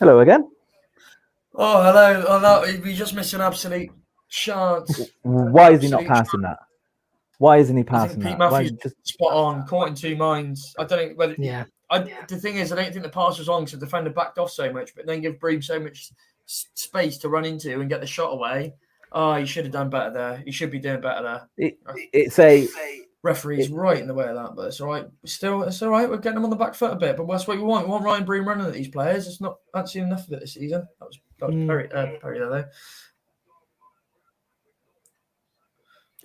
Hello again. Oh, hello. Oh, that, we just missed an absolute chance. Why is he not passing that? Why isn't he I passing think Pete that? Matthews spot on, caught in two minds. I don't know whether. Yeah. The thing is, I don't think the pass was on because the defender backed off so much, but then give Bream so much space to run into and get the shot away. Oh, he should have done better there. He should be doing better there. It's a referee's right in the way of that, but it's all right. Still, it's all right. We're getting them on the back foot a bit, but that's what we want. We want Ryan Bream running at these players. It's not actually enough of it this season. That was Perry there, though.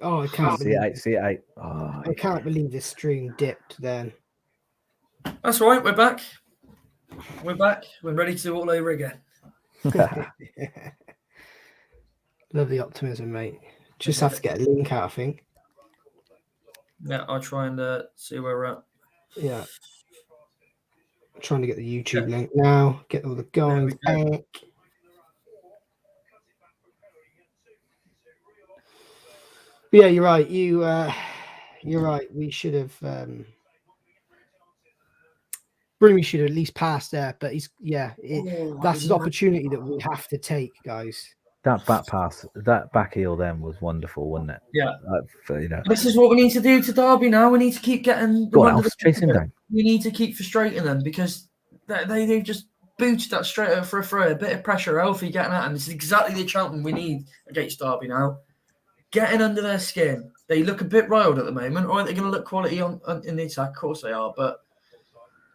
Oh, I can't see it. I can't believe this stream dipped then. That's right. We're back. We're ready to do all over again. Love the optimism, mate. Just have to get a link out, I think. Yeah, I'll try and see where we're at. Yeah. I'm trying to get the YouTube link now. Get all the goings back. But yeah, you're right. You're right. We should have. Broomy should have at least passed there, but that's an opportunity that we have to take, guys. That back pass, that back heel then was wonderful, wasn't it? Yeah. This is what we need to do to Derby now. We need to keep getting them chase him down. We need to keep frustrating them because they've just booted that straight out for a throw. A bit of pressure, Elfie getting at, and this is exactly the Cheltenham we need against Derby now. Getting under their skin. They look a bit riled at the moment. Or are they going to look quality in the attack? Of course they are, but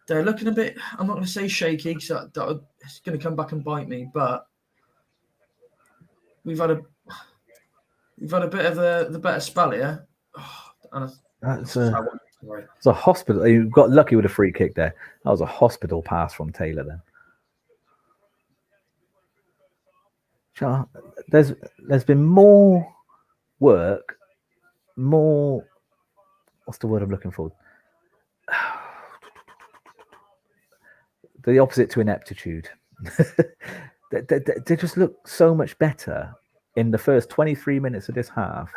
they're looking a bit. I'm not going to say shaky because it's going to come back and bite me. But we've had a bit of the better spell here. It's a hospital. You got lucky with a free kick there. That was a hospital pass from Taylor then. There's been more work, more. What's the word I'm looking for? The opposite to ineptitude. They just look so much better in the first 23 minutes of this half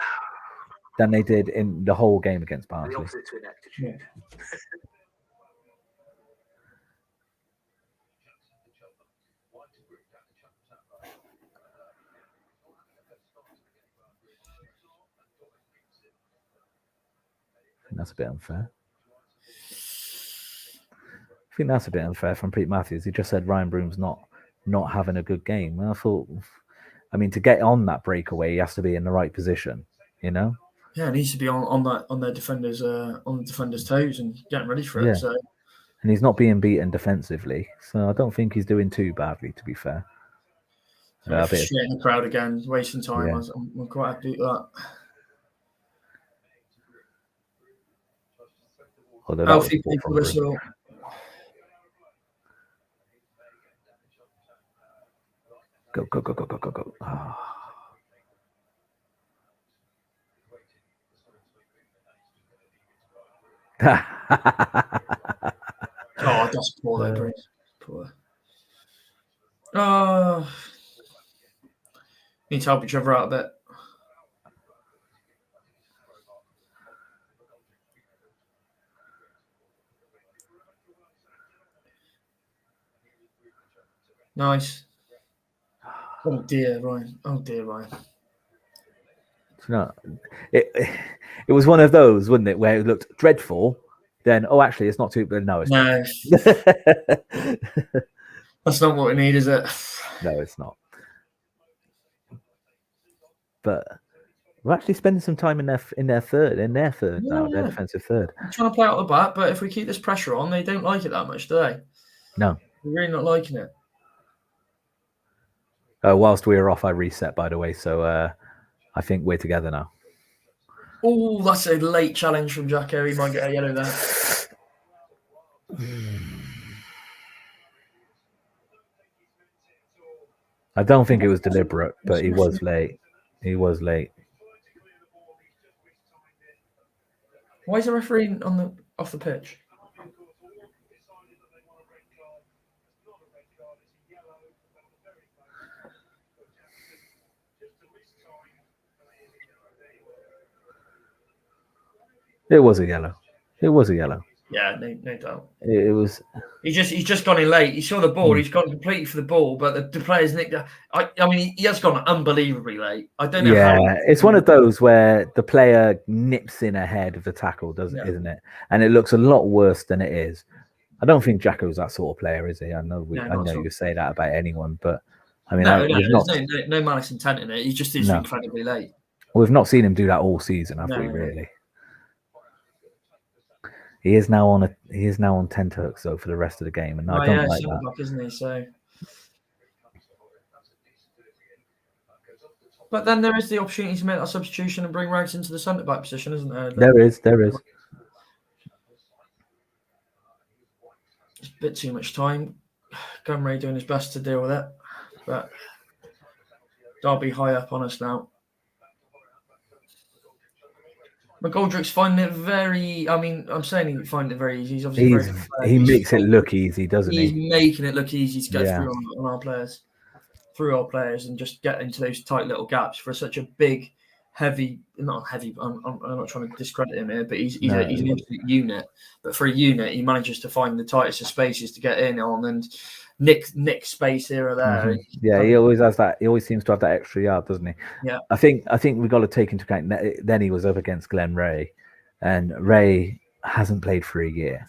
than they did in the whole game against Barnsley. The opposite to ineptitude. I think that's a bit unfair. I think that's a bit unfair from Pete Matthews. He just said Ryan Broom's not having a good game. And I thought, to get on that breakaway, he has to be in the right position, Yeah, it needs to be on their defenders on the defenders' toes and getting ready for it. So. And he's not being beaten defensively, so I don't think he's doing too badly, to be fair. Frustrating the crowd again, wasting time. Yeah. I'm quite happy with that. Healthy people whistle. Go. Oh. That's poor though, Bruce. Poor. Oh. Need to help each other out a bit. Nice. Oh dear, Ryan. It was one of those, wasn't it, where it looked dreadful. Then, actually, it's not too. But no, it's not. That's not what we need, is it? No, it's not. But we're actually spending some time in their third now, their defensive third. I'm trying to play out the back, but if we keep this pressure on, they don't like it that much, do they? No. They're really not liking it. Whilst we were off, I reset, by the way, so I think we're together now. Oh, that's a late challenge from Jacko. He might get a yellow there. I don't think it was deliberate, but he was late. Why is the referee off the pitch? It was a yellow. Yeah, no doubt. It was. He's just gone in late. He saw the ball. He's gone completely for the ball, but the players nicked. I mean, he has gone unbelievably late. I don't know how. It's one of those where the player nips in ahead of the tackle, isn't it? And it looks a lot worse than it is. I don't think Jacko's that sort of player, is he? I know you say that about anyone, but I mean, there's no malice intent in it. He just is incredibly late. We've not seen him do that all season, have we? Really? He is now on tenterhooks though for the rest of the game, and I don't like that. Back, isn't he? So, but then there is the opportunity to make that substitution and bring Rags into the centre back position, isn't there? There is. It's a bit too much time. Gunray doing his best to deal with it, but Derby high up on us now. McGoldrick's finding it very. I mean, I'm saying he finds it very easy. He's obviously he makes it look easy, doesn't he? He's making it look easy to get through on our players, and just get into those tight little gaps for such a big, heavy. Not heavy. I'm not trying to discredit him here, but he's an absolute unit. But for a unit, he manages to find the tightest of spaces to get in on and nick space here or there. Mm-hmm. Yeah, he always has that. He always seems to have that extra yard, doesn't he? Yeah. I think we've got to take into account that then he was up against Glenn Ray, and Ray hasn't played for a year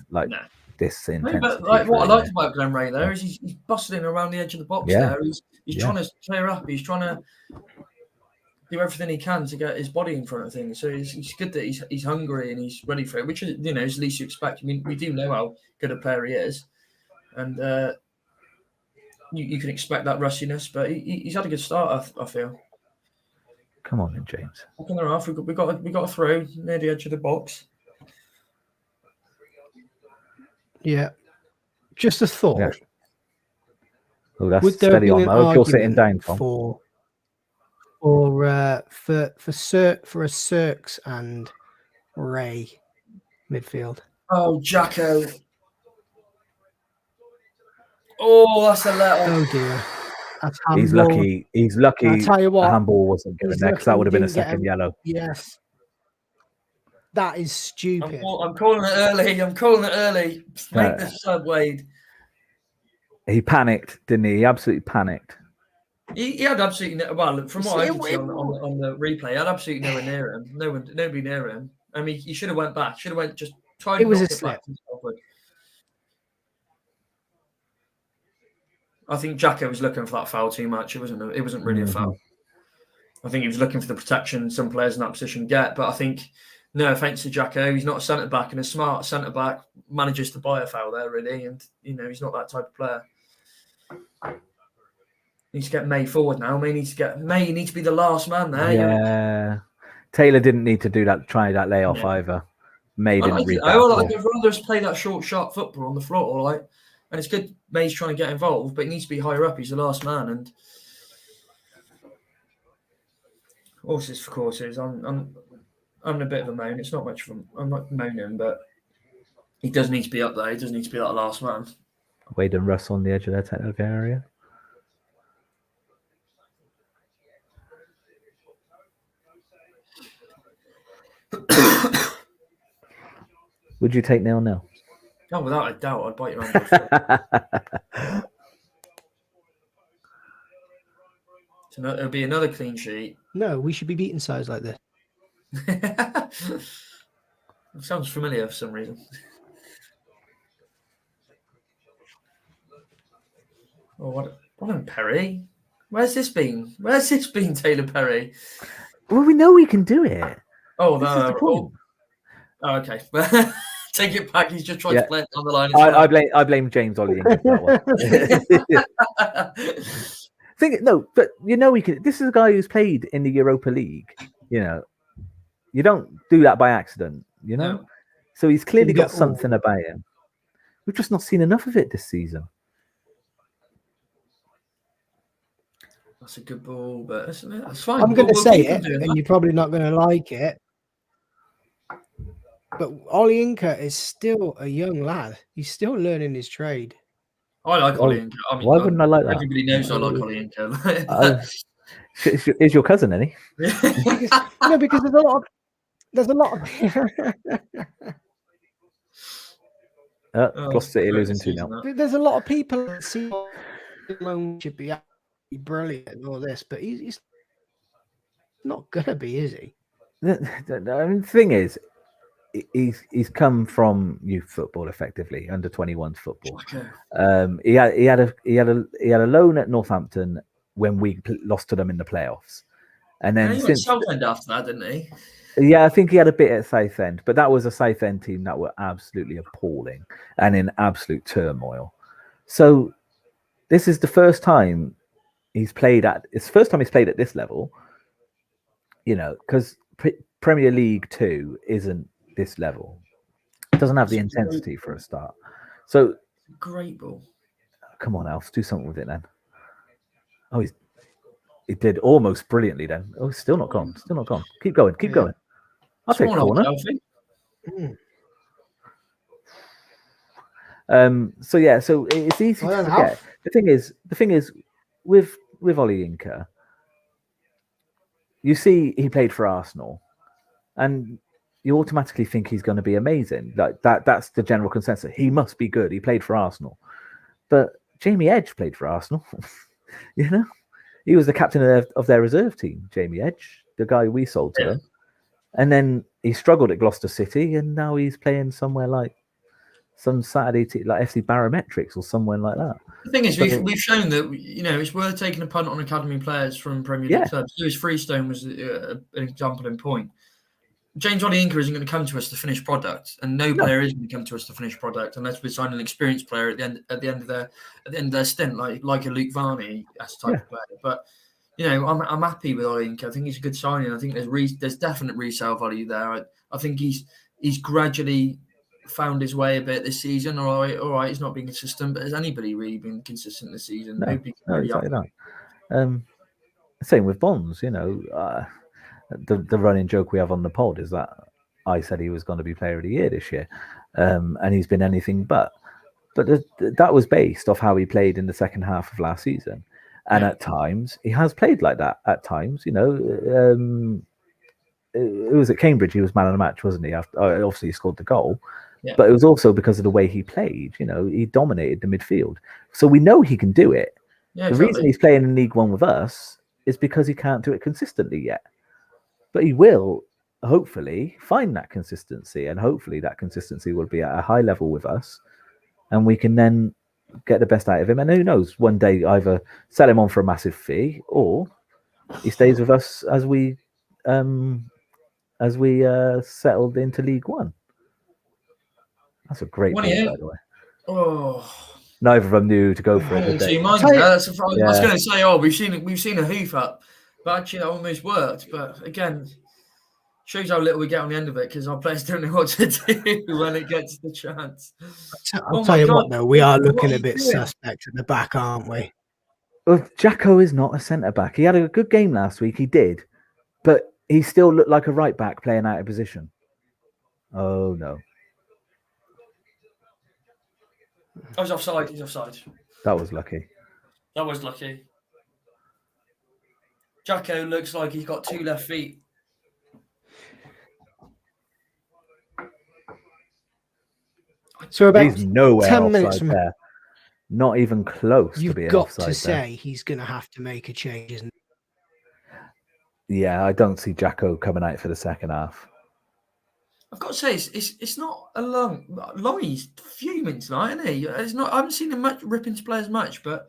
this intensity. But what I liked about Glenn Ray there is he's bustling around the edge of the box there. He's trying to clear up. He's trying to do everything he can to get his body in front of things. So it's good that he's hungry and he's ready for it, which is is the least you expect. I mean, we do know how good a player he is, and you can expect that rustiness, but he's had a good start. I feel. Come on, then, James. Up in the half, we got a throw near the edge of the box. Yeah, just a thought. Yeah. Oh, that's steady on. I hope you're sitting down, Tom. For a Cirques and Ray midfield. Oh, Jacko. Oh, that's a let. Oh dear. He's lucky. I tell you what, the handball wasn't given there because that would have been a second yellow. Yes. That is stupid. I'm calling it early. Make the sub, Wade. He panicked, didn't he? He absolutely panicked. He had absolutely from what I could see on the replay, he had absolutely nowhere near him. Nobody near him. I mean, he should have went back. Should have went just tried. It was a slip. I think Jacko was looking for that foul too much. It wasn't really a foul. I think he was looking for the protection some players in that position get. But I think, no offence to Jacko, he's not a centre back, and a smart centre back manages to buy a foul there really. And he's not that type of player. Needs to get May forward now. May needs to be the last man there. Yeah. Taylor didn't need to do that. Try that layoff either. May didn't read that. I'd rather just play that short, sharp football on the floor, and it's good. May's trying to get involved, but he needs to be higher up. He's the last man, and horses for courses. I'm a bit of a moan. It's not much from. I'm not moaning, but he does need to be up there. He does need to be that last man. Wade and Russ on the edge of their technical area. Would you take 0-0? Oh, without a doubt, I'd bite your hand. It'll be another clean sheet. No, we should be beating sides like this. It sounds familiar for some reason. Oh, what Perry? Where's this been? Taylor Perry? Well, we know we can do it. Oh, no. Oh, okay. Take it back. He's just trying to play it down the line. I blame James Ollie for that one. But we can. This is a guy who's played in the Europa League. You don't do that by accident. No. So he's clearly got something about him. We've just not seen enough of it this season. That's a good ball, but that's fine. I'm going to say it, and you're probably not going to like it. But Ollie Inca is still a young lad. He's still learning his trade. I like Ollie Inca. I mean, why wouldn't I like that? Everybody knows I like Ollie Inca. Is your cousin any? Because there's a lot of Gloucester City losing 2-0. There's a lot of people that see Watchalong should be absolutely brilliant and all this, but he's not gonna be, is he? The thing is, he's come from youth football, effectively under 21s football. Okay. He had a loan at Northampton when we lost to them in the playoffs, and then he went Southend after that, didn't he? Yeah, I think he had a bit at Southend, but that was a Southend team that were absolutely appalling and in absolute turmoil. So this is the first time he's played at. It's the first time he's played at this level. You know, because Premier League 2 isn't this level. It doesn't have the intensity for a start. So great ball. Come on, Alf, do something with it then. Oh, he did almost brilliantly then. Oh, still not gone. Still not gone. Keep going. Keep going. I'll take a corner. So it's easy to forget. The thing is, with Ollie Inca, you see he played for Arsenal, and you automatically think he's going to be amazing. Like that's the general consensus. He must be good. He played for Arsenal, but Jamie Edge played for Arsenal. You know, he was the captain of their reserve team. Jamie Edge, the guy we sold to them. And then he struggled at Gloucester City, and now he's playing somewhere like some Saturday team, like FC Barometrics or somewhere like that. The thing is, we've shown that it's worth taking a punt on academy players from Premier League clubs. Lewis Freestone was an example in point. James Ollie Inca isn't going to come to us to finish product, and no player is going to come to us to finish product unless we sign an experienced player at the end of their stint, like a Luke Varney as type of player. But I'm happy with Ollie Inca. I think he's a good signing. I think there's definite resale value there. I think he's gradually found his way a bit this season. All right, he's not been consistent, but has anybody really been consistent this season? No, exactly that. Same with Bonds. The running joke we have on the pod is that I said he was going to be player of the year this year, and he's been anything but. But that was based off how he played in the second half of last season. And at times, he has played like that. At times, it was at Cambridge. He was man of the match, wasn't he? Obviously, he scored the goal. Yeah. But it was also because of the way he played. He dominated the midfield. So we know he can do it. Yeah, the reason he's playing in League One with us is because he can't do it consistently yet. But he will, hopefully, find that consistency. And hopefully that consistency will be at a high level with us. And we can then get the best out of him, and who knows, one day either sell him on for a massive fee or he stays with us as we settled into League One. That's a great ball, by the way. Oh, neither of them knew to go for it. I was going to say, we've seen a hoof up, but actually that almost worked. But again, shows how little we get on the end of it because our players don't know what to do when it gets the chance. I'll tell you what, though, we are looking a bit suspect at the back, aren't we? Well, Jacko is not a centre-back. He had a good game last week, he did, but he still looked like a right-back playing out of position. Oh, no. I was offside. He's offside. That was lucky. Jacko looks like he's got two left feet. So about he's nowhere 10 minutes from there. Not even close to being offside. You've got to say he's going to have to make a change, isn't he? Yeah, I don't see Jacko coming out for the second half. I've got to say, it's not a long. He's fuming tonight, isn't he? It's not. I haven't seen him rip into players much, but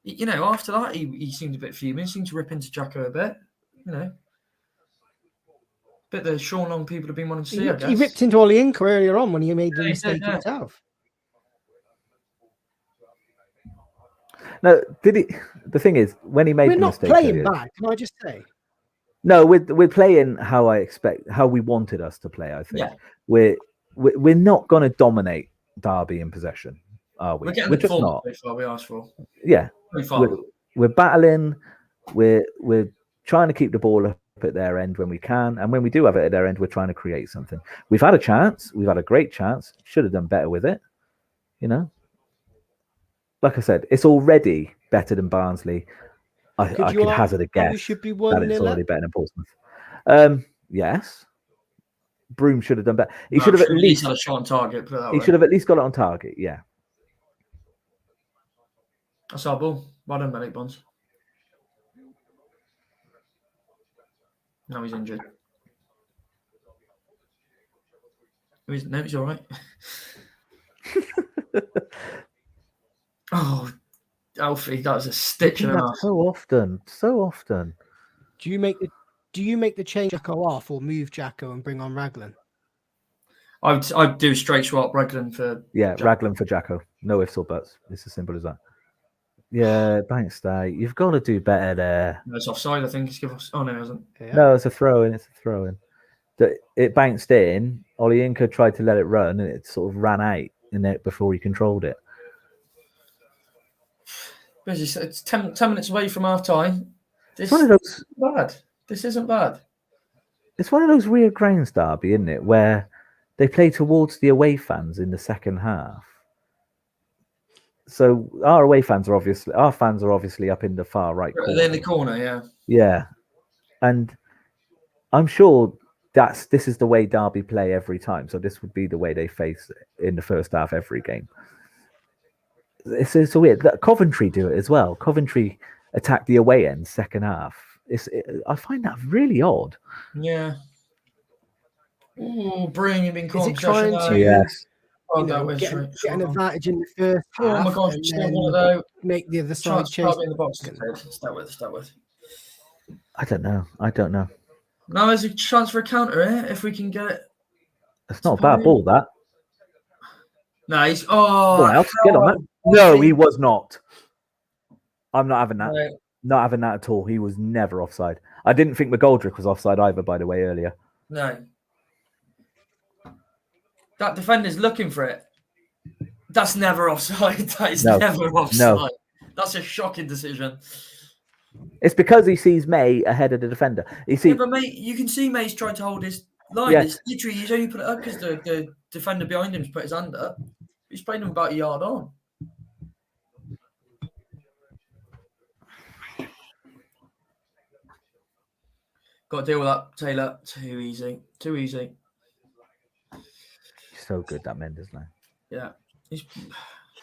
after that, he seemed a bit fuming. He seemed to rip into Jacko a bit. Bit the Sean Long people have been wanting to see, I guess. He ripped into Ollie Inca earlier on when he made the mistake himself. No, did he? The thing is, when he made the mistake, we're not playing bad. Can I just say? No, we're playing how we wanted us to play. I think we're not going to dominate Derby in possession, are we? We're getting the form we asked for. Yeah, we're battling. We're trying to keep the ball up at their end when we can, and when we do have it at their end, we're trying to create something. We've had a chance. We've had a great chance. Should have done better with it. Like I said, it's already better than Barnsley. I could hazard a guess that it's already better than Portsmouth. Yes. Broom should have done better. He should have at least had a shot on target. Put it that he way. should have at least got it on target. Yeah. That's our ball. Well done, Malik Bonds. Now he's injured. No, he's all right. Oh, Alfie, that was a stitch and a half. So often. Do you make the change Jacko off or move Jacko and bring on Raglan? I'd do a straight swap Raglan for Raglan for Jacko. No ifs or buts. It's as simple as that. Yeah, Bankstay, you've got to do better there. No, it's offside, I think. Oh no, it isn't. Yeah. No, it's a throw in. It bounced in. Olayinka tried to let it run, and it sort of ran out in it before he controlled it. It's 10 minutes away from half time. This isn't bad. It's one of those weird grounds, Derby, isn't it, where they play towards the away fans in the second half. So our fans are obviously up in the far right corner. They're in the corner, yeah. Yeah, and I'm sure this is the way Derby play every time. So this would be the way they face it in the first half every game. It's weird. Coventry do it as well. Coventry attack the away end second half. I find that really odd. Yeah. Ooh, Broom, you've been caught. Is it trying to get an advantage in the first half? Oh my gosh, though. Make the other side chase in the box. Start with. I don't know. Now there's a chance for a counter here if we can get it. It's not a bad ball, that. No, he's get on that. No, he was not. I'm not having that. No. Not having that at all. He was never offside. I didn't think McGoldrick was offside either, by the way, earlier. No. That defender's looking for it. That's never offside. That is never offside. No. That's a shocking decision. It's because he sees May ahead of the defender. But May, you can see May's trying to hold his line. Yes. It's literally, he's only put it up because the defender behind him's put his hand up. He's playing him about a yard on. Got to deal with that, Taylor. Too easy. He's so good, that Mendes now. Yeah. He's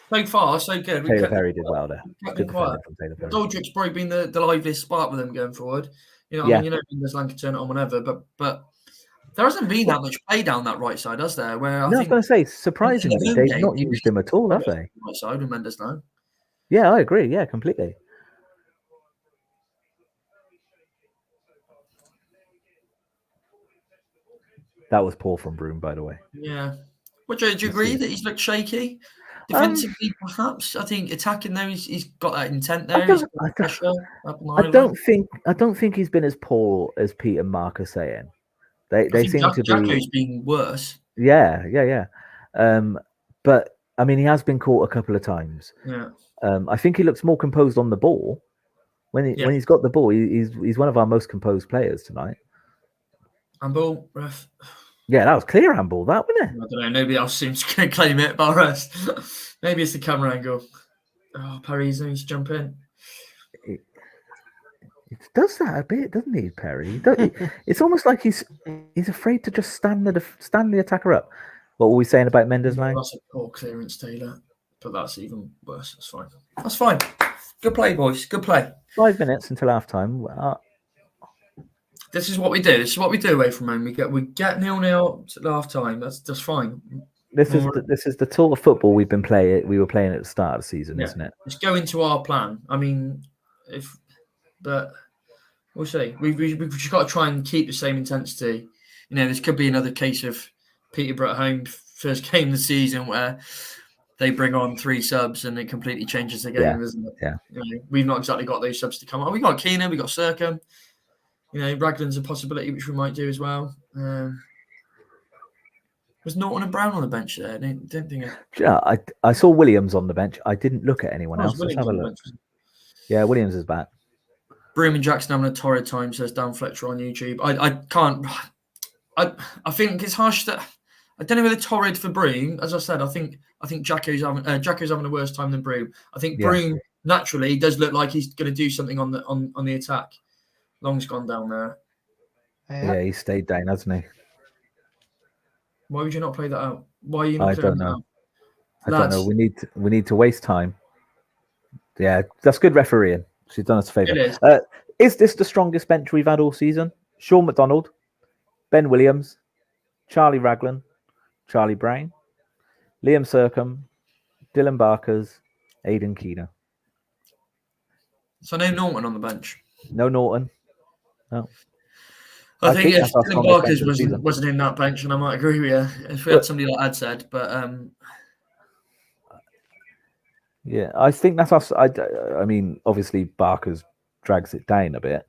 so far, so good. Taylor Perry did well there. Good defender from Taylor Perry. Goldrick's probably been the liveliest spark with them going forward. You know, I mean, Mendes Lang can turn it on whenever, but there hasn't been that much play down that right side, has there? Where I was going to say, surprisingly, they've not used him at all, have they? Right side with Mendes Lang. Yeah, I agree. Yeah, completely. That was poor from Broom, by the way. Yeah. Do you agree that he's looked shaky? Defensively, perhaps. I think attacking there, he's got that intent there. I don't think he's been as poor as Pete and Mark are saying. They seem to be. Jacko's been worse. Yeah. But I mean, he has been caught a couple of times. Yeah. I think he looks more composed on the ball. When he's got the ball, he's one of our most composed players tonight. Handball, ref. Yeah, that was clear handball, that, wasn't it? I don't know. Nobody else seems to claim it, but us. Maybe it's the camera angle. Oh, Perry's needs to jump in. It does that a bit, doesn't he, Perry? It's almost like he's afraid to just stand the attacker up. What were we saying about Mendes Lang? That's a poor clearance, Taylor. But that's even worse. That's fine. Good play, boys. Good play. 5 minutes until half time. This is what we do. This is what we do away from home. We get 0-0 at half time. That's just fine. This is the sort of football we were playing at the start of the season, isn't it? Let's go into our plan. I mean, but we'll see. We've just got to try and keep the same intensity. You know, this could be another case of Peterborough at home, first game of the season, where they bring on 3 subs and it completely changes the game, isn't it? Yeah. You know, we've not exactly got those subs to come on. We got Keenan, we got Circum. You know, Raglan's a possibility, which we might do as well. Was Norton and Brown on the bench there? I didn't think it. Yeah, I saw Williams on the bench. I didn't look at anyone else. Let's have a look. Yeah, Williams is back. Broom and Jackson having a torrid time, says Dan Fletcher on YouTube. I can't. I think it's harsh that I don't know whether torrid for Broom. As I said, I think Jacko's having a worse time than Broom. I think Broom naturally does look like he's going to do something on the attack. Long's gone down there. Yeah, he stayed down, hasn't he? Why would you not play that out? Why are you not I clearing don't that know. out? I don't know. We need to waste time. Yeah, that's good refereeing. She's done us a favour. It is. Is this the strongest bench we've had all season? Sean McDonald, Ben Williams, Charlie Raglan, Charlie Brown, Liam Sercombe, Dylan Barkers, Aidan Keener. So no Norton on the bench. No Norton. No. I think if that's our Dylan strongest Barkers bench of the season. wasn't in that bench, and I might agree with you if we had somebody like I'd said, but yeah, I think that's us. I mean, obviously Barkers drags it down a bit,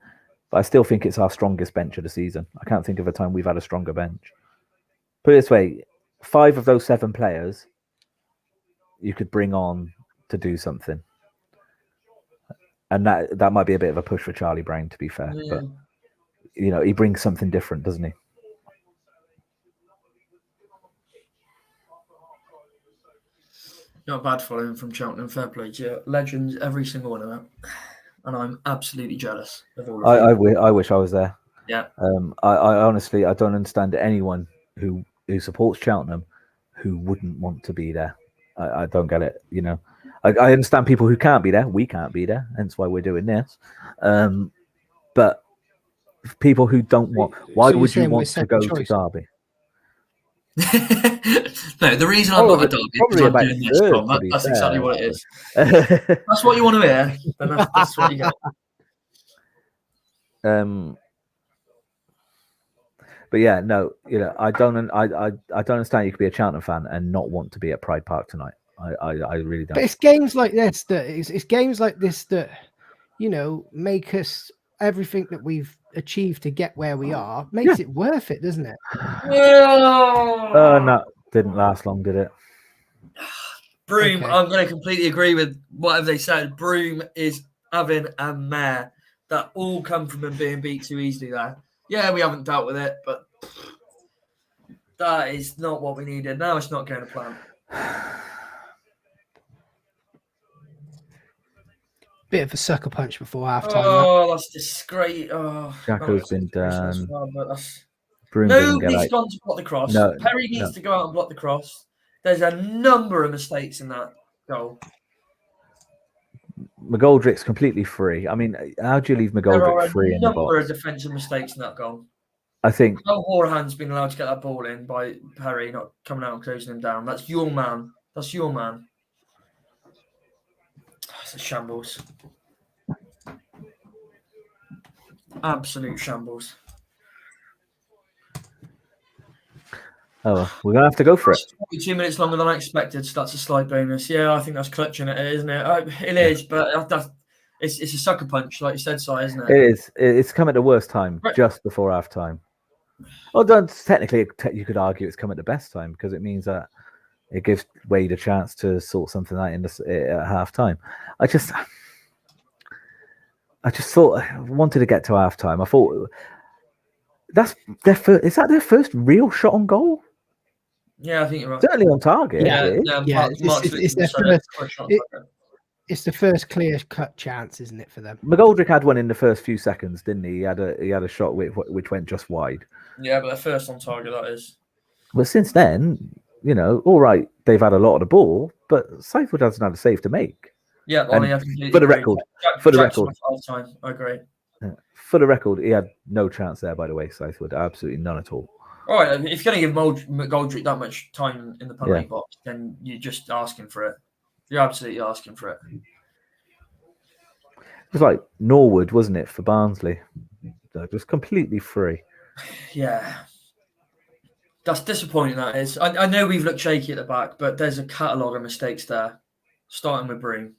but I still think it's our strongest bench of the season. I can't think of a time we've had a stronger bench. Put it this way, 5 of those 7 players you could bring on to do something. And that might be a bit of a push for Charlie Brown, to be fair. Yeah. But, you know, he brings something different, doesn't he? Not bad following from Cheltenham. Fair play to you. Legends, every single one of them. And I'm absolutely jealous of all of you. I wish I was there. Yeah. I honestly, I don't understand anyone who supports Cheltenham who wouldn't want to be there. I don't get it. You know, I understand people who can't be there. We can't be there, hence why we're doing this. But people who don't want, why would you want to go to Derby? No, the reason I'm not at Derby is I'm doing this, Tom. That's exactly what it is. That's what you want to hear. Then that's what you get. But yeah, no, you know, I don't understand. You could be a Cheltenham fan and not want to be at Pride Park tonight. I really don't. But it's games like this it's games like this that, you know, make us everything that we've achieved to get where we are makes it worth it, doesn't it? No, didn't last long, did it? Broom, okay. I'm going to completely agree with whatever they said. Broom is having a mare. That all come from him being beat too easily there. Yeah, we haven't dealt with it, but that is not what we needed. Now it's not going to plan. Bit of a sucker punch before half-time. Oh, that's just great. Oh, Jacko's been done. Nobody's gone to block the cross. No, Perry needs to go out and block the cross. There's a number of mistakes in that goal. McGoldrick's completely free. I mean, how do you leave McGoldrick free in the box? There are a number of defensive mistakes in that goal. I think Horahan's been allowed to get that ball in by Perry not coming out and closing him down. That's your man. That's your man. It's a shambles. Absolute shambles. Oh, well, we're going to have to go for it. 42 minutes longer than I expected, so that's a slight bonus. Yeah, I think that's clutching it, isn't it? It is, but it's a sucker punch, like you said, Si, isn't it? It is. It's come at the worst time, just before half-time. Although technically, you could argue it's come at the best time because it means that it gives Wade a chance to sort something out at half-time. I just thought I wanted to get to half-time. I thought that's their first. Is that their first real shot on goal? Yeah, I think you're right. Certainly on target. It's the first clear-cut chance, isn't it, for them? McGoldrick had one in the first few seconds, didn't he? He had a shot which went just wide. Yeah, but their first on target, that is. But since then, you know, all right, they've had a lot of the ball, but Southwood hasn't had a save to make. Yeah, for the record, time, I agree. For the record, he had no chance there. By the way, Southwood, absolutely none at all. All right, if you're going to give McGoldrick that much time in the penalty box, then you're just asking for it. You're absolutely asking for it. It was like Norwood, wasn't it, for Barnsley? Just completely free. Yeah. That's disappointing, that is. I know we've looked shaky at the back, but there's a catalogue of mistakes there, starting with Broom.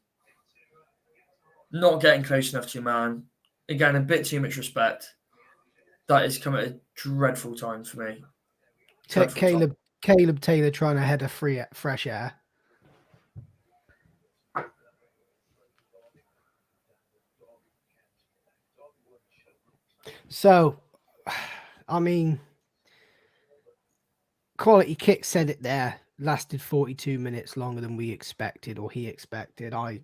Not getting close enough to your man. Again, a bit too much respect. That has come at a dreadful time for me. Caleb Taylor trying to head a fresh air. So, I mean, Quality Kick said it there. Lasted 42 minutes longer than we expected, or he expected. I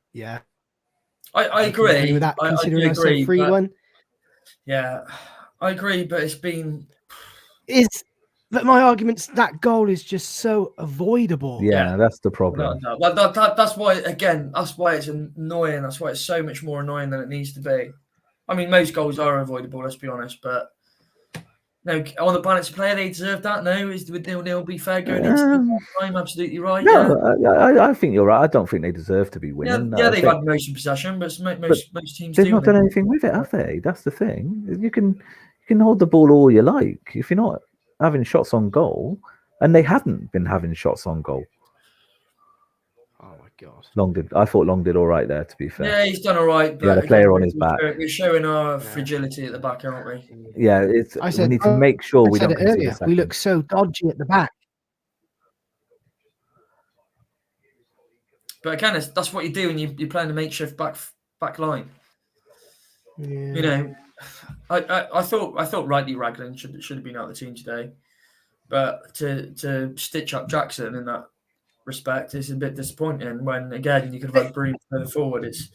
agree with that, considering I said 3-1. Yeah, I agree, but it's been... But my argument's that goal is just so avoidable. Yeah, that's the problem. That's why, again, that's why it's annoying. That's why it's so much more annoying than it needs to be. I mean, most goals are avoidable, let's be honest, but no, on the balance of player, they deserve that. No, would 0-0 be fair going into time? Absolutely right. No, yeah. I think you're right. I don't think they deserve to be winning. Yeah, they've had most of possession, but most teams they've not done anything with it, have they? That's the thing. You can hold the ball all you like if you're not having shots on goal, and they hadn't been having shots on goal. Oh my god! I thought Long did all right there. To be fair, yeah, he's done all right. But he had a player on his back. We're showing our fragility at the back, aren't we? Yeah, we need to make sure we don't concede a second. We look so dodgy at the back. But again, that's what you do when you're playing a makeshift back line. Yeah. You know, I thought rightly Raglan should have been out of the team today, but to stitch up Jackson in that respect is a bit disappointing. When again you could have had Broom further forward. It's.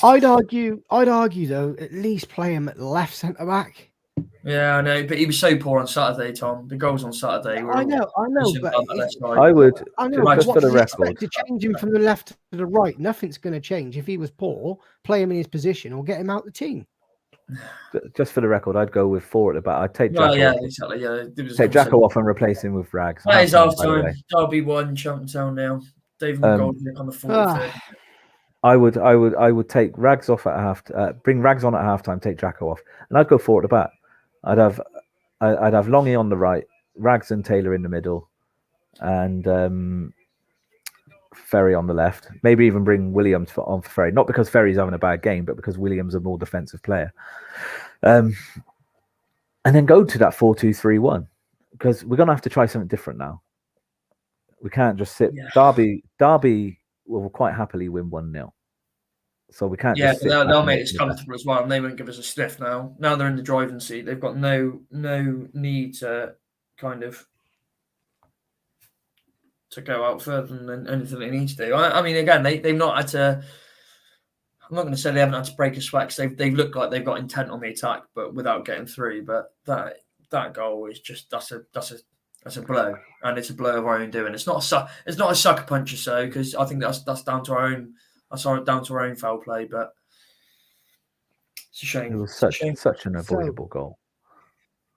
I'd argue though, at least play him at left centre back. Yeah, I know, but he was so poor on Saturday, Tom. The goals on Saturday were. I know, but I would. I know, just but for the what record, expect to change him from the left to the right? Nothing's going to change. If he was poor, play him in his position or get him out the team. Just for the record, I'd go with 4 at the back. I'd take Jacko yeah, off. exactly. Yeah, take Jacko off and replace him with Rags. That is half time. Derby 1, Cheltenham now. David McGoldrick on the 43rd. I would take Rags off at half. Bring Rags on at halftime. Take Jacko off, and I'd go 4 at the back. I'd have Longy on the right, Rags and Taylor in the middle, and Ferry on the left. Maybe even bring Williams on for Ferry. Not because Ferry's having a bad game, but because Williams is a more defensive player. And then go to that 4-2-3-1 because we're gonna have to try something different now. We can't just sit. Yeah. Derby will quite happily win 1-0. So we can't. Yeah, they'll make it comfortable as well, and they won't give us a sniff now. Now they're in the driving seat. They've got no need to kind of to go out further than anything they need to do. I mean, again, they've not had to. I'm not going to say they haven't had to break a sweat because they've looked like they've got intent on the attack, but without getting through. But that goal is just that's a blow, and it's a blow of our own doing. It's not a sucker punch or so because I think that's down to our own. That's down to our own foul play, but it's a shame. It was such an avoidable goal.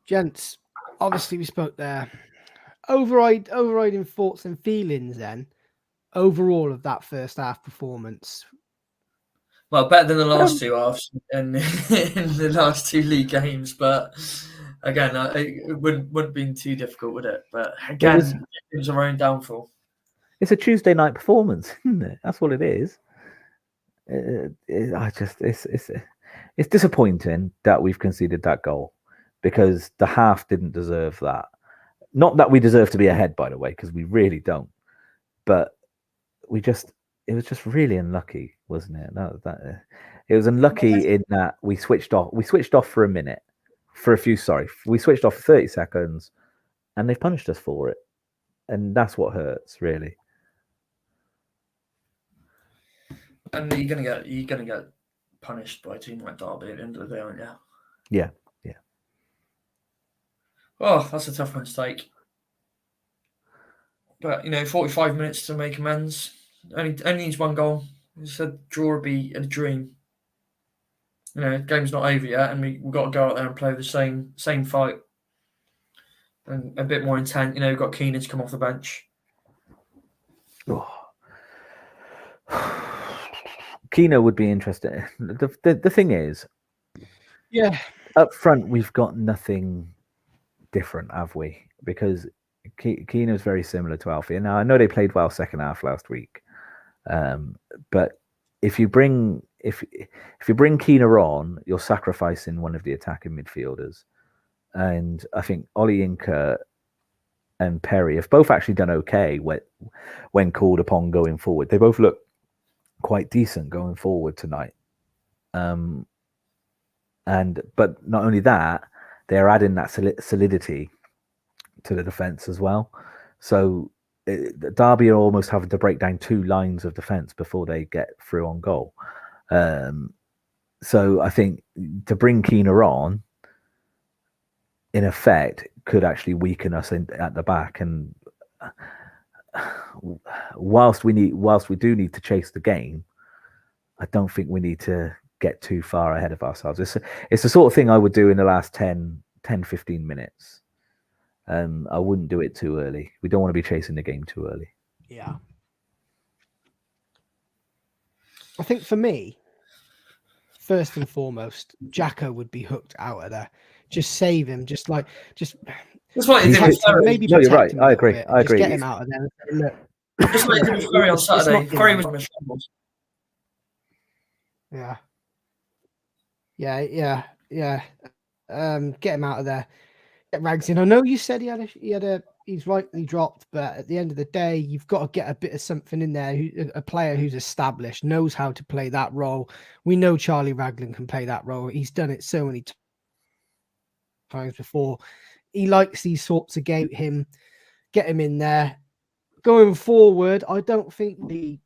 Gents, obviously we spoke there. Overriding thoughts and feelings then, overall of that first half performance. Well, better than the last 2 halves in the last 2 league games, but again, it wouldn't have been too difficult, would it? But again, it was our own downfall. It's a Tuesday night performance, isn't it? That's what it is. It's disappointing that we've conceded that goal because the half didn't deserve that. Not that we deserve to be ahead, by the way, because we really don't. But it was just really unlucky, wasn't it? It was unlucky in that we switched off. We switched off for a minute, we switched off for 30 seconds, and they punished us for it, and that's what hurts, really. And you're gonna get punished by a team like Derby at the end of the day, aren't you? Yeah. Oh, that's a tough one to take. But 45 minutes to make amends. Only needs 1 goal. As I said, draw would be a dream. The game's not over yet, and we've got to go out there and play the same fight and a bit more intent. We've got Keenan to come off the bench. Oh. Keno would be interesting. The thing is, yeah, up front we've got nothing different, have we? Because Keno's very similar to Alfie. Now I know they played well second half last week, but if you bring Keno on, you're sacrificing one of the attacking midfielders, and I think Ollie Inca and Perry have both actually done okay when called upon going forward. They both look quite decent going forward tonight. But not only that, they're adding that solidity to the defense as well. So Derby are almost having to break down 2 lines of defense before they get through on goal. So I think to bring Keener on, in effect, could actually weaken us at the back. And whilst we do need to chase the game, I don't think we need to get too far ahead of ourselves. It's the sort of thing I would do in the last 10, 15 minutes. I wouldn't do it too early. We don't want to be chasing the game too early. Yeah. I think for me, first and foremost, Jacko would be hooked out of there. Just save him. Just that's what he did with Ferry. maybe No, you're protect right. him a I little agree. bit. I Just agree. get him out of there. Look, Just like he did with Ferry on it's Saturday. not, Ferry was on the shambles. Yeah. Get him out of there. Get Rags in. I know you said he's rightly dropped, but at the end of the day, you've got to get a bit of something in there. A player who's established, knows how to play that role. We know Charlie Raglan can play that role. He's done it so many times before. He likes these sorts of games. Get him in there. Going forward, I don't think we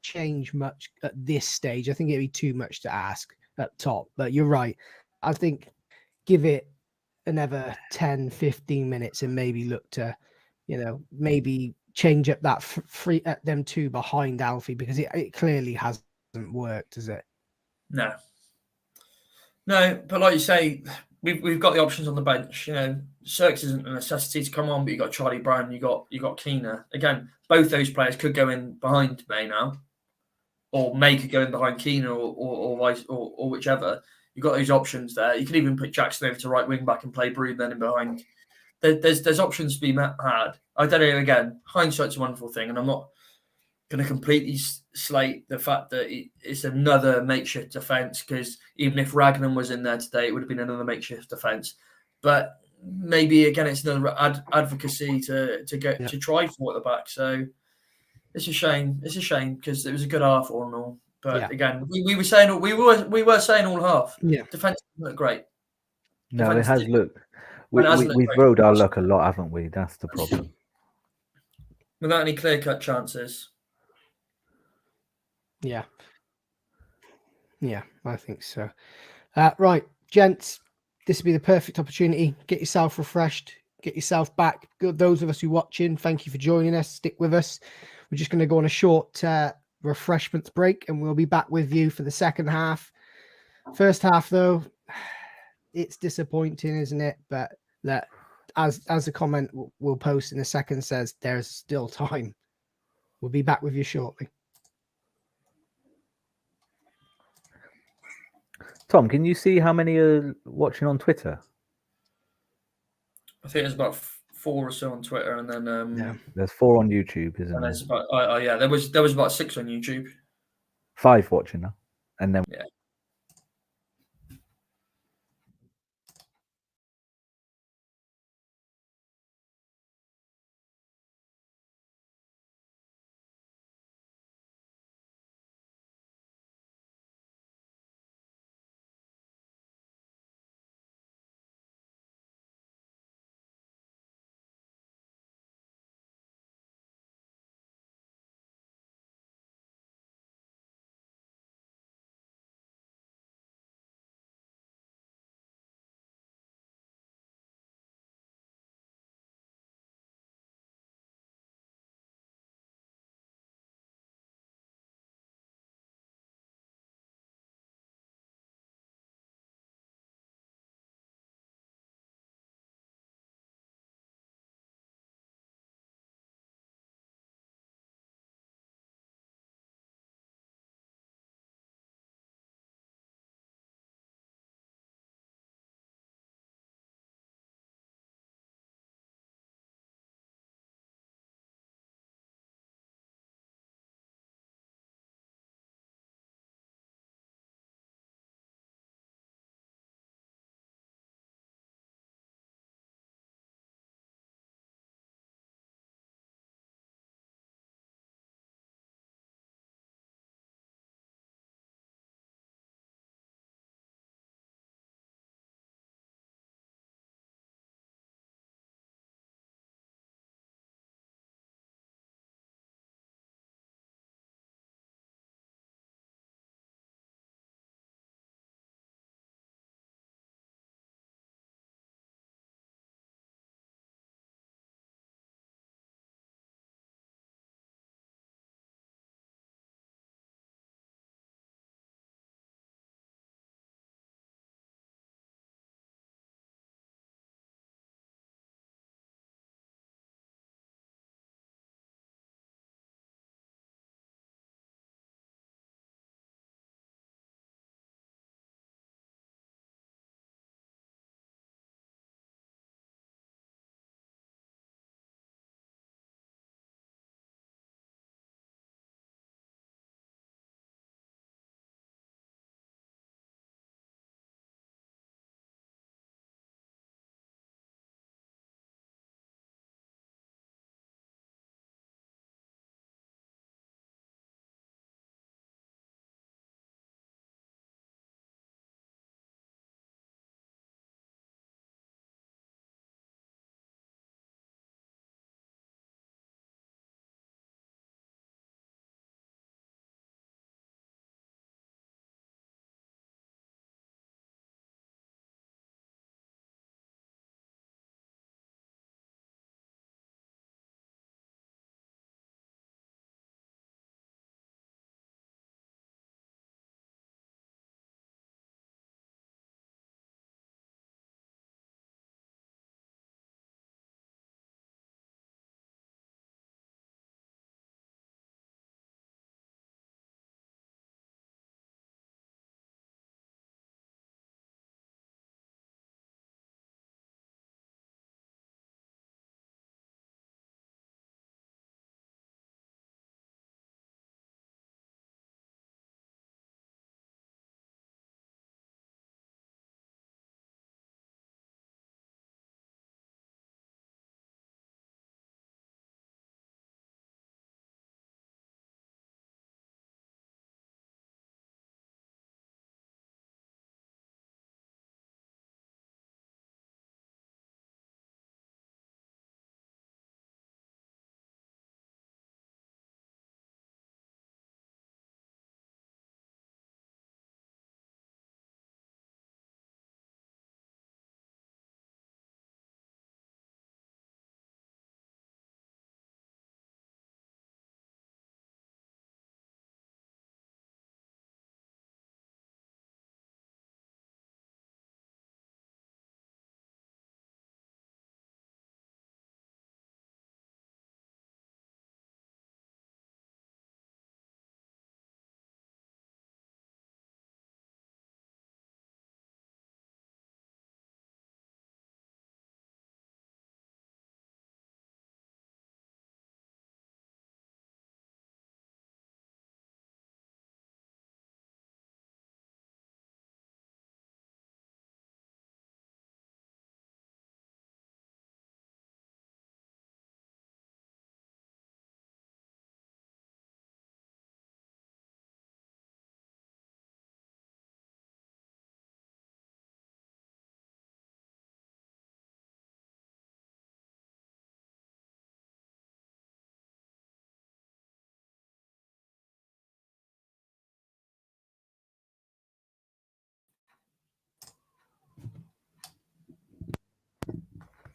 change much at this stage. I think it'd be too much to ask at top, but you're right. I think give it another 10, 15 minutes and maybe look to, maybe change up that free at them two behind Alfie, because it clearly hasn't worked, has it? No, but like you say, we've got the options on the bench. Cirks isn't a necessity to come on, but you got Charlie Brown, you got Keener. Again, both those players could go in behind May now, or May could go in behind Keener, or whichever. You've got those options there. You could even put Jackson over to right wing back and play Broom then in behind. There's options to be had. I don't know. Again, hindsight's a wonderful thing, and I'm not going to completely slate the fact that it's another makeshift defence, because even if Ragnar was in there today, it would have been another makeshift defence. But maybe again, it's another advocacy to try for at the back. So it's a shame. It's a shame because it was a good half all in all. But again, we were saying all half. Yeah, Defence looked great. No, it has looked. We've rode our luck a lot, haven't we? That's the problem. Without any clear-cut chances. Yeah, I think so. Right, gents, this would be the perfect opportunity. Get yourself refreshed. Get yourself back. Good. Those of us who are watching, thank you for joining us. Stick with us. We're just going to go on a short refreshments break, and we'll be back with you for the second half. First half, though, it's disappointing, isn't it? But as the comment we'll post in a second says, there's still time. We'll be back with you shortly. Tom, can you see how many are watching on Twitter? I think there's about 4 or so on Twitter, and then there's 4 on YouTube, isn't and there? there's about there was about 6 on YouTube. 5 watching now, and then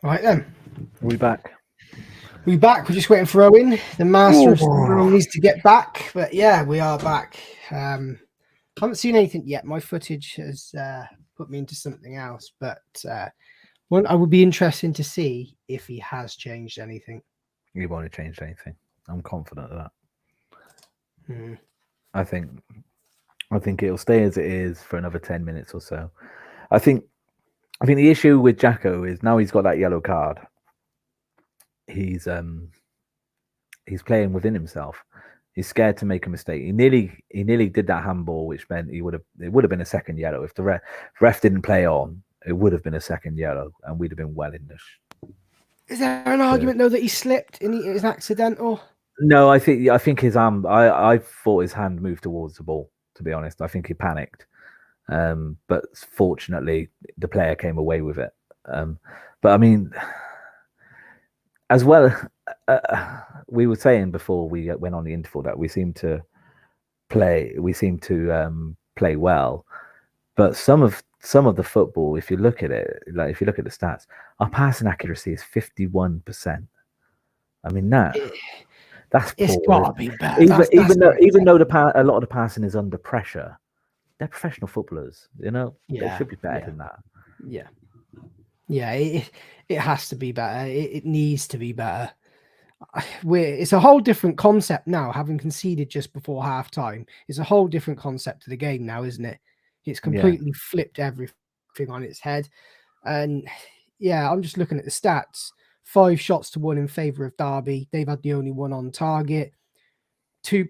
Right then. We back. We're back. We're just waiting for Owen. The master of ceremonies needs to get back. But yeah, we are back. Haven't seen anything yet. My footage has put me into something else. But I would be interested to see if he has changed anything. He won't have changed anything. I'm confident of that. Hmm. I think it'll stay as it is for another 10 minutes or so. I think the issue with Jacko is now he's got that yellow card. He's playing within himself. He's scared to make a mistake. He nearly did that handball, which meant it would have been a second yellow. If the ref didn't play on, it would have been a second yellow, and we'd have been well in this. Is there an argument though that he slipped and it was accidental? No, I think his arm. I thought his hand moved towards the ball. To be honest, I think he panicked. But fortunately, the player came away with it. But I mean, as well, we were saying before we went on the interval that we seem to play well, but some of the football, if you look at it, like if you look at the stats, our passing accuracy is 51%. I mean that's it's poor. Gotta be better. Even though a lot of the passing is under pressure, they're professional footballers. You know, they should be better than that. Yeah. It has to be better. It needs to be better. It's a whole different concept now. Having conceded just before halftime, it's a whole different concept to the game now, isn't it? It's completely flipped everything on its head. And yeah, I'm just looking at the stats. 5 shots to 1 in favour of Derby. They've had the only one on target.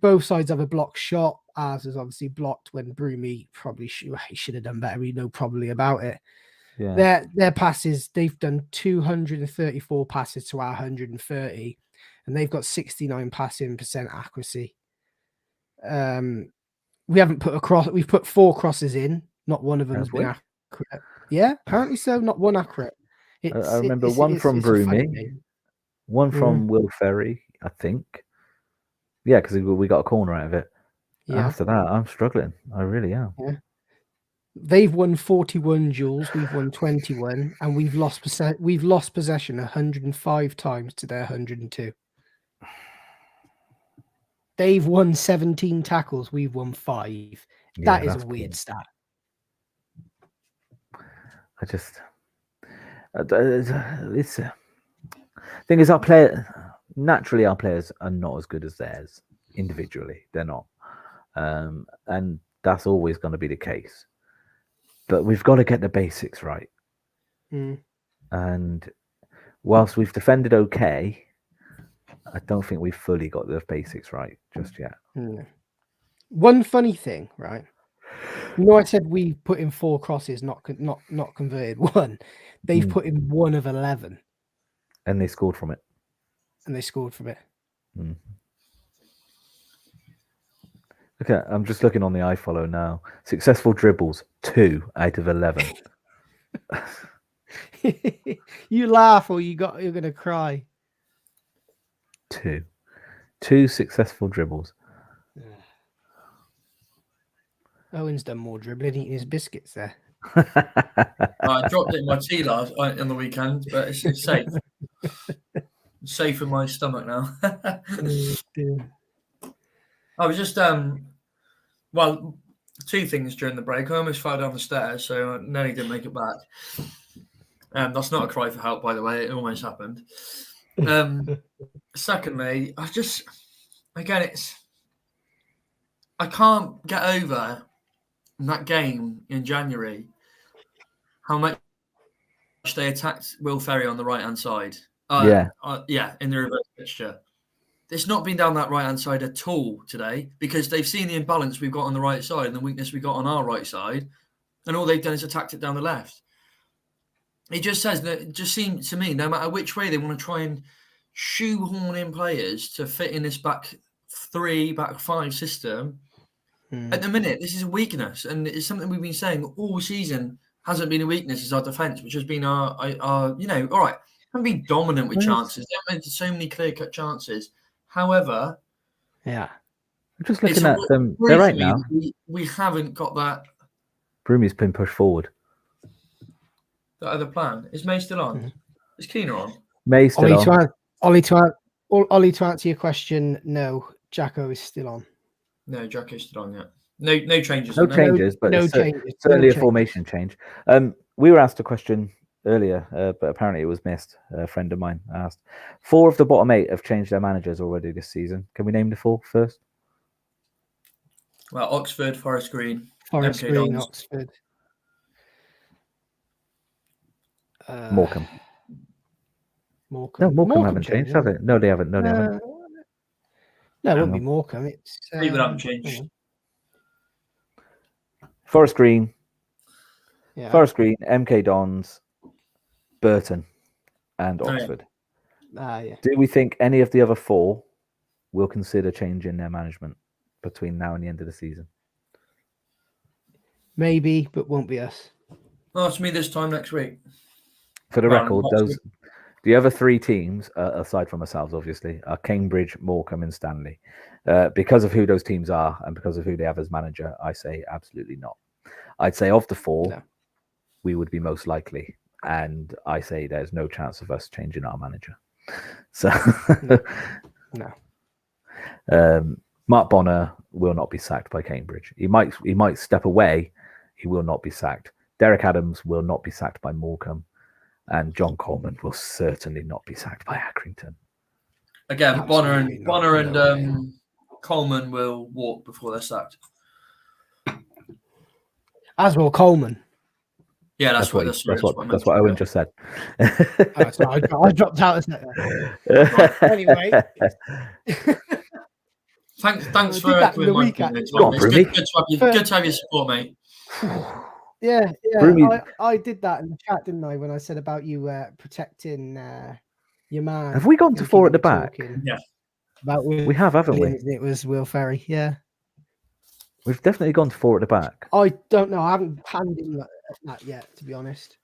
Both sides have a blocked shot. Ours is obviously blocked when Broomy probably should have done better. We know probably about it. Yeah. Their passes, they've done 234 passes to our 130, and they've got 69 passing % accuracy. We haven't put a cross. We've put 4 crosses in. Not one of them has been accurate. Yeah, apparently so. Not one accurate. I remember one from Broomy, one from Will Ferry, I think. Yeah, because we got a corner out of it. Yeah. After that, I'm struggling. I really am. Yeah. They've won 41 duels. We've won 21, and we've lost possession 105 times to their 102. They've won 17 tackles. We've won 5. That is a weird stat. It's thing is, our players are not as good as theirs individually. They're not, and that's always going to be the case. But we've got to get the basics right. And whilst we've defended okay, I don't think we've fully got the basics right just yet. One funny thing, right? You know, I said we put in 4 crosses, not converted 1. They've put in 1 of 11, and they scored from it. Okay, I'm just looking on the iFollow now. Successful dribbles, 2 out of 11. You laugh or you're gonna cry. 2 successful dribbles. Owen's done more dribbling, eating his biscuits there. I dropped it in my tea on the weekend, but it's safe. It's safe in my stomach now. I was just 2 things during the break. I almost fell down the stairs, so I nearly didn't make it back. That's not a cry for help, by the way. It almost happened. Secondly, I can't get over that game in January how much they attacked Will Ferry on the right-hand side. In the reverse fixture. It's not been down that right-hand side at all today because they've seen the imbalance we've got on the right side and the weakness we got on our right side, and all they've done is attacked it down the left. It just seems to me, no matter which way they want to try and shoehorn in players to fit in this back 3, back 5 system, at the minute, this is a weakness, and it's something we've been saying all season hasn't been a weakness, is our defence, which has been our all right, haven't been dominant with chances. They haven't made so many clear-cut chances. However, I'm just looking at them. They're right now. We haven't got that. Broomy's been pushed forward. That other plan. Is May still on? Is Keener on? May still on. Ollie, to answer your question, no, Jacko is still on. No, Jacko's still on yet. No changes. No changes, but no it's changes. certainly a formation change. We were asked a question earlier, but apparently it was missed. A friend of mine asked. 4 of the bottom 8 have changed their managers already this season. Can we name the 4 first? Well, Oxford, Forest Green, Forest MK Green, Dons. Oxford. Morecambe. Morecambe. No, Morecambe haven't changed, have they? No, they haven't. No, they haven't. No, it wouldn't be Morecambe. It's Fleetwood haven't changed. Forest Green. Yeah. Forest Green, MK Dons, Burton, and Oxford. Yeah. Do we think any of the other 4 will consider changing their management between now and the end of the season? Maybe, but won't be us. Oh, it's me this time next week. For the record, the other 3 teams, aside from ourselves, obviously, are Cambridge, Morecambe, and Stanley. Because of who those teams are and because of who they have as manager, I say absolutely not. I'd say of the 4, we would be most likely, and I say there's no chance of us changing our manager. So, no. Mark Bonner will not be sacked by Cambridge. He might step away. He will not be sacked. Derek Adams will not be sacked by Morecambe, and John Coleman will certainly not be sacked by Accrington. Again, Bonner and Coleman will walk before they're sacked. As will Coleman. Yeah, that's what Owen just said. Sorry, I dropped out. Anyway. Thanks for echoing my opinion. It's good to have your support, mate. Yeah. I did that in the chat, didn't I? When I said about you protecting your man. Have we gone to 4 at the back? Yeah. We have, haven't we? It was Will Ferry. Yeah. We've definitely gone to 4 at the back. I don't know. I haven't panned him that yet, to be honest.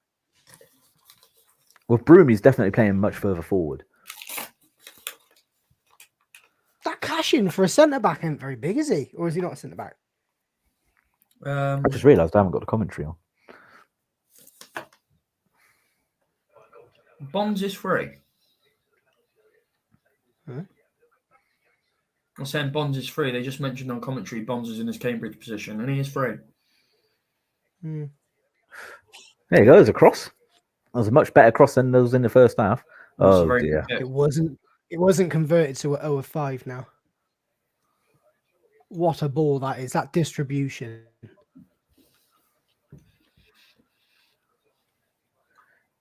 Well, Broomy's definitely playing much further forward. That cash in for a centre back ain't very big, is he? Or is he not a centre back? I just realised I haven't got the commentary on. Bonds is free. Huh? I'm saying Bonds is free. They just mentioned on commentary Bonds is in his Cambridge position, and he is free. Hmm. There you go. There's a cross. That was a much better cross than those in the first half. Oh dear. It wasn't converted to an 0 of 5 now. What a ball that is. That distribution.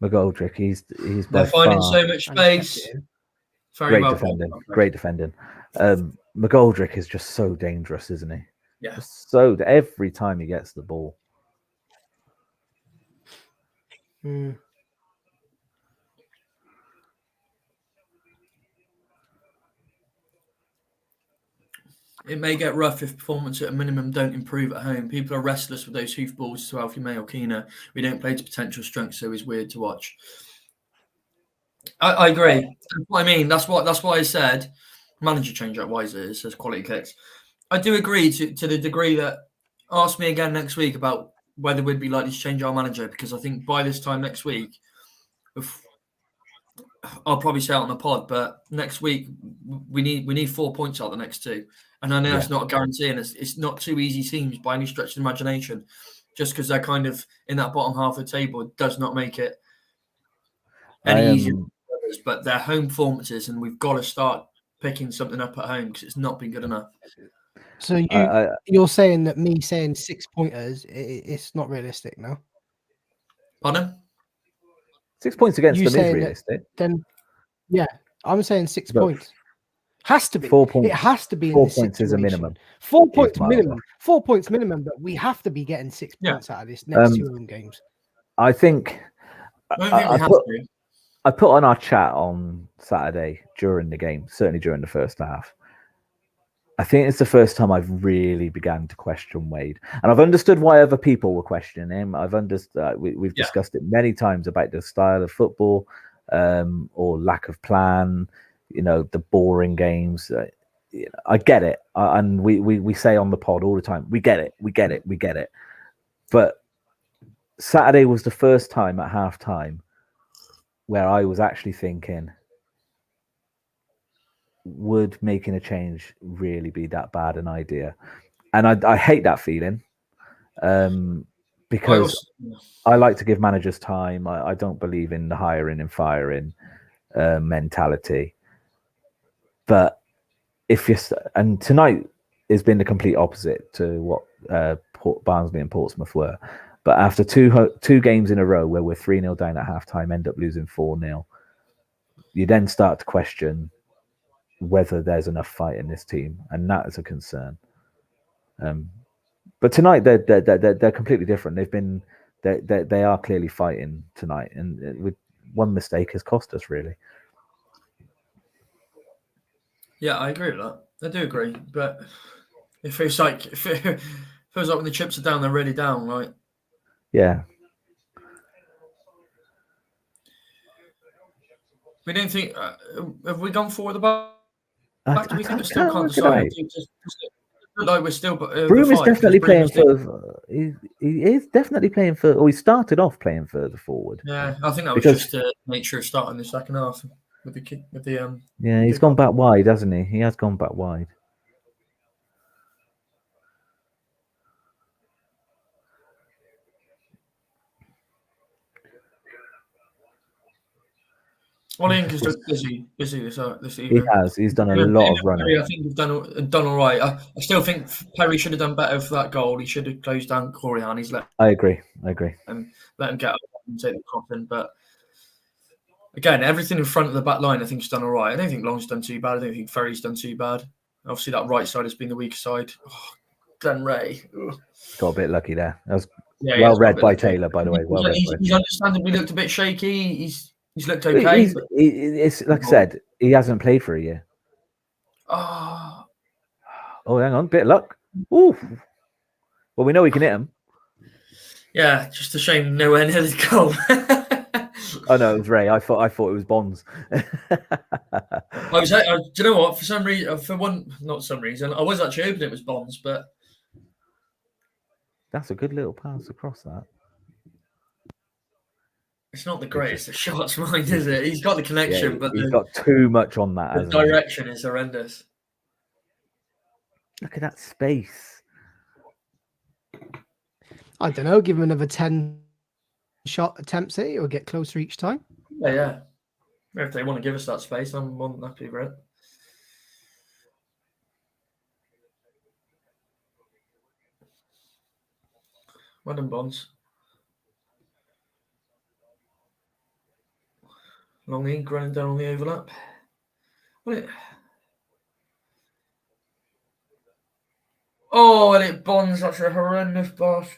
McGoldrick, he's They're finding so much space. Great defending. McGoldrick is just so dangerous, isn't he? Yeah. So every time he gets the ball. Hmm. It may get rough if performance at a minimum don't improve at home. People are restless with those hoof balls to Alfie May or Keener. We don't play to potential strength, so it's weird to watch. I agree. That's what I mean. That's why I said manager change up wiser. It says quality kicks. I do agree to the degree that ask me again next week about whether we'd be likely to change our manager, because I think by this time next week, I'll probably say it on the pod, but next week we need 4 points out the next 2. And I know that's not a guarantee, and it's not 2 easy teams by any stretch of the imagination. Just because they're kind of in that bottom half of the table does not make it any easier. But they're home performances, and we've got to start picking something up at home because it's not been good enough. So you're saying that me saying 6 pointers, it's not realistic, no? Pardon? 6 points against them is realistic. Then, yeah, I'm saying 6 points. Has to be. 4 points. It has to be. 4 points is a minimum. 4 points minimum. 4 points minimum, but we have to be getting 6 points out of this next 2 home games. I think. I put on our chat on Saturday during the game, certainly during the first half. I think it's the first time I've really began to question Wade, and I've understood why other people were questioning him. I've understood. We've discussed it many times about the style of football, or lack of plan. The boring games. I get it, and we say on the pod all the time, we get it. But Saturday was the first time at halftime where I was actually thinking, would making a change really be that bad an idea? And I hate that feeling, because I like to give managers time. I don't believe in the hiring and firing mentality. But and tonight has been the complete opposite to what Barnsley and Portsmouth were. But after two games in a row where we're 3-0 down at halftime, end up losing 4-0, you then start to question whether there's enough fight in this team, and that is a concern. But tonight they're completely different. They are clearly fighting tonight, and with one mistake has cost us really. Yeah, I agree with that. I do agree, but it feels like when the chips are down, they're really down, right? Yeah. We don't think. Have we gone forward about? Do we think we still can't decide? Like we're still. Broom is definitely playing for. He is definitely playing for. Or he started off playing further forward. Yeah, I think that was just the nature of starting the second half with the. Yeah, he's gone back wide, hasn't he? He has gone back wide. Well, Ian has looked busy this evening. He has. He's done a lot of running. I think he's done all right. I still think Perry should have done better for that goal. He should have closed down Corian. He's I agree. And let him get up and take the coffin. But again, everything in front of the back line, I think, has done all right. I don't think Long's done too bad. I don't think Ferry's done too bad. Obviously, that right side has been the weaker side. Oh, Glenn Ray. Ugh. Got a bit lucky there. That was well read by Taylor, by the way. He's understandably looked a bit shaky. He's looked okay. It's like I said, he hasn't played for a year. Oh, hang on, bit of luck. Ooh. Well, we know he can hit him. Yeah, just a shame nowhere near the goal. Oh no, it was Ray. I thought it was Bonds. do you know what? Not some reason, I was actually hoping it was Bonds, but that's a good little pass across that. It's not the greatest of shots, mind, is it? He's got the connection, but he's got too much on that. The direction is horrendous. Look at that space. I don't know. Give him another 10 shot attempts at it, or get closer each time. Yeah. If they want to give us that space, I'm more than happy for it. Well done, Bonds. Long ink running down on the overlap. Oh, and it Bonds. That's a horrendous pass.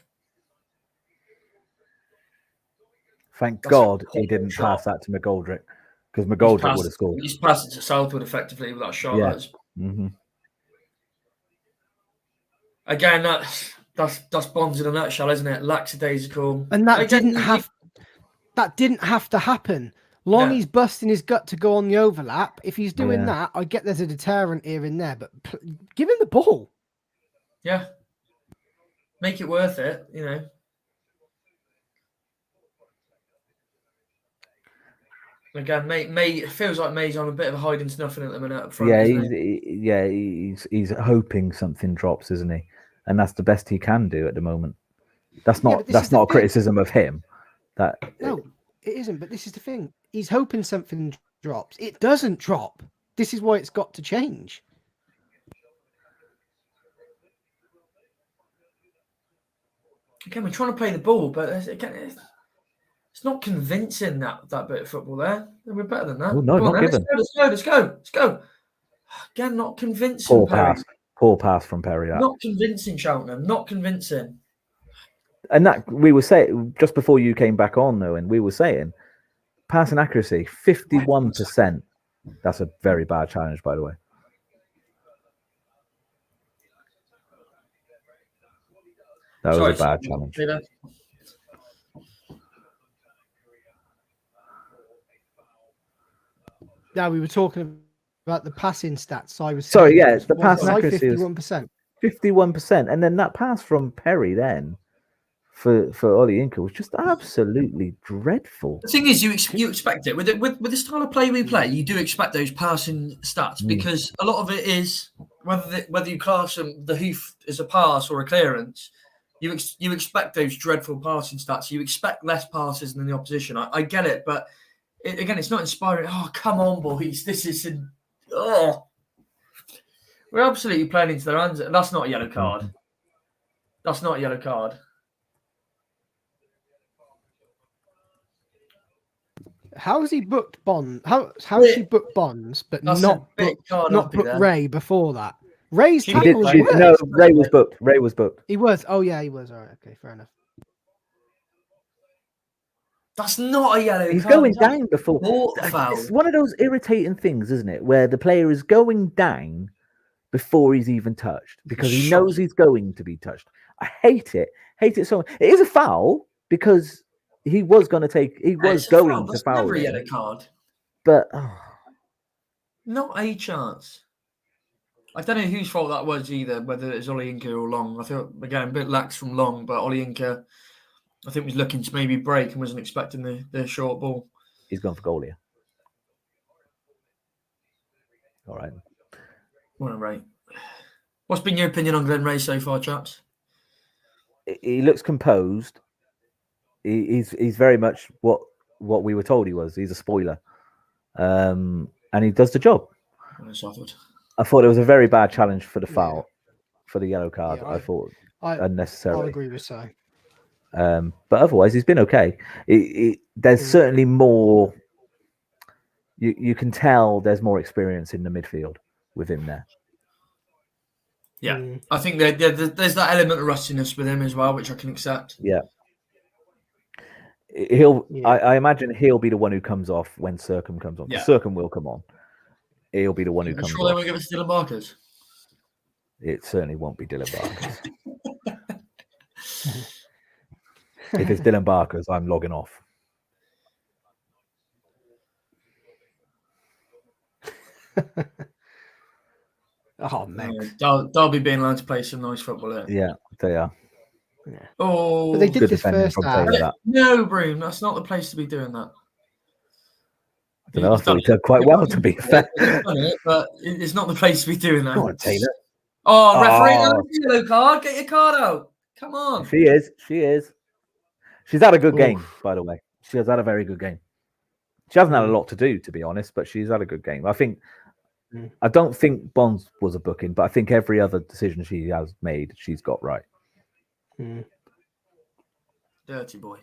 Thank God he didn't pass that to McGoldrick, because McGoldrick would have scored. He's passed it to Southwood effectively with that shot. Yeah. Again, that's Bonds in a nutshell, isn't it? Lackadaisical. And that didn't have to happen. Longy's busting his gut to go on the overlap. If he's doing that, I get there's a deterrent here and there, but give him the ball. Yeah. Make it worth it, you know. Again, May it feels like May's on a bit of a hiding to nothing at the minute up front. He's hoping something drops, isn't he? And that's the best he can do at the moment. That's not a criticism of him. No, it isn't. But this is the thing. He's hoping something drops. It doesn't drop. This is why it's got to change. Again, we're trying to play the ball, but again, it's not convincing that bit of football there. We're better than that. Oh, no, not given. Let's go. Again, not convincing. Poor pass from Perry. Not convincing, Cheltenham. Not convincing. And that we were saying just before you came back on, though, and we were saying passing accuracy 51%. That's a very bad challenge, by the way. That was a bad challenge. Yeah, we were talking about the passing stats. I was the passing accuracy 51%. 51%, and then that pass from Perry then for Ollie Inca was just absolutely dreadful. The thing is, you expect it with the style of play we play. You do expect those passing stats because a lot of it is whether you class the hoof as a pass or a clearance. You expect those dreadful passing stats. You expect less passes than the opposition. I get it, but again, it's not inspiring. Oh, come on, boys! This is we're absolutely playing into their hands. That's not a yellow card. That's not a yellow card. How has he booked Bond? How's she booked Bonds, but not booked Ray before that? Ray's tackle was worse. No, Ray was booked. Ray was booked. He was. Oh yeah, he was. All right. Okay, fair enough. That's not a yellow He's card. going down before. Foul. It's one of those irritating things, isn't it? Where the player is going down before he's even touched because he knows he's going to be touched. I hate it. Hate it so much. It is a foul because he was going to take. He was going to foul. Never a yellow card. But not a chance. I don't know whose fault that was either, whether it was Ollie Inca or Long. I thought again a bit lax from Long, but Ollie Inca, I think, was looking to maybe break and wasn't expecting the short ball. He's gone for goal here. All right. What a Ray. What's been your opinion on Glenn Ray so far, chaps? He looks composed. He's very much what we were told he was. He's a spoiler, and he does the job. I thought it was a very bad challenge for the foul, for the yellow card. I thought unnecessary. I agree with Si. But otherwise, he's been okay. There's certainly more. You can tell there's more experience in the midfield with him there. Yeah, I think there's that element of rustiness with him as well, which I can accept. Yeah. I imagine he'll be the one who comes off when Circum comes on. Yeah. Circum will come on. He'll be the one who comes off. Sure they won't give us Dylan Barkers? It certainly won't be Dylan Barkers. If it's Dylan Barkers, I'm logging off. Oh, man. Derby being allowed to play some nice football there. Yeah, they are. Yeah. Oh, but they did this first half. No, Broom, that's not the place to be doing that. I don't know. I thought he did quite well, to be fair. But it's not the place to be doing that. Come on, Taylor. Oh, referee, yellow card. Get your card out. Come on. She is. She's had a good game, by the way. She has had a very good game. She hasn't had a lot to do, to be honest, but she's had a good game. I don't think Bonds was a booking, but I think every other decision she has made, she's got right. Dirty boy.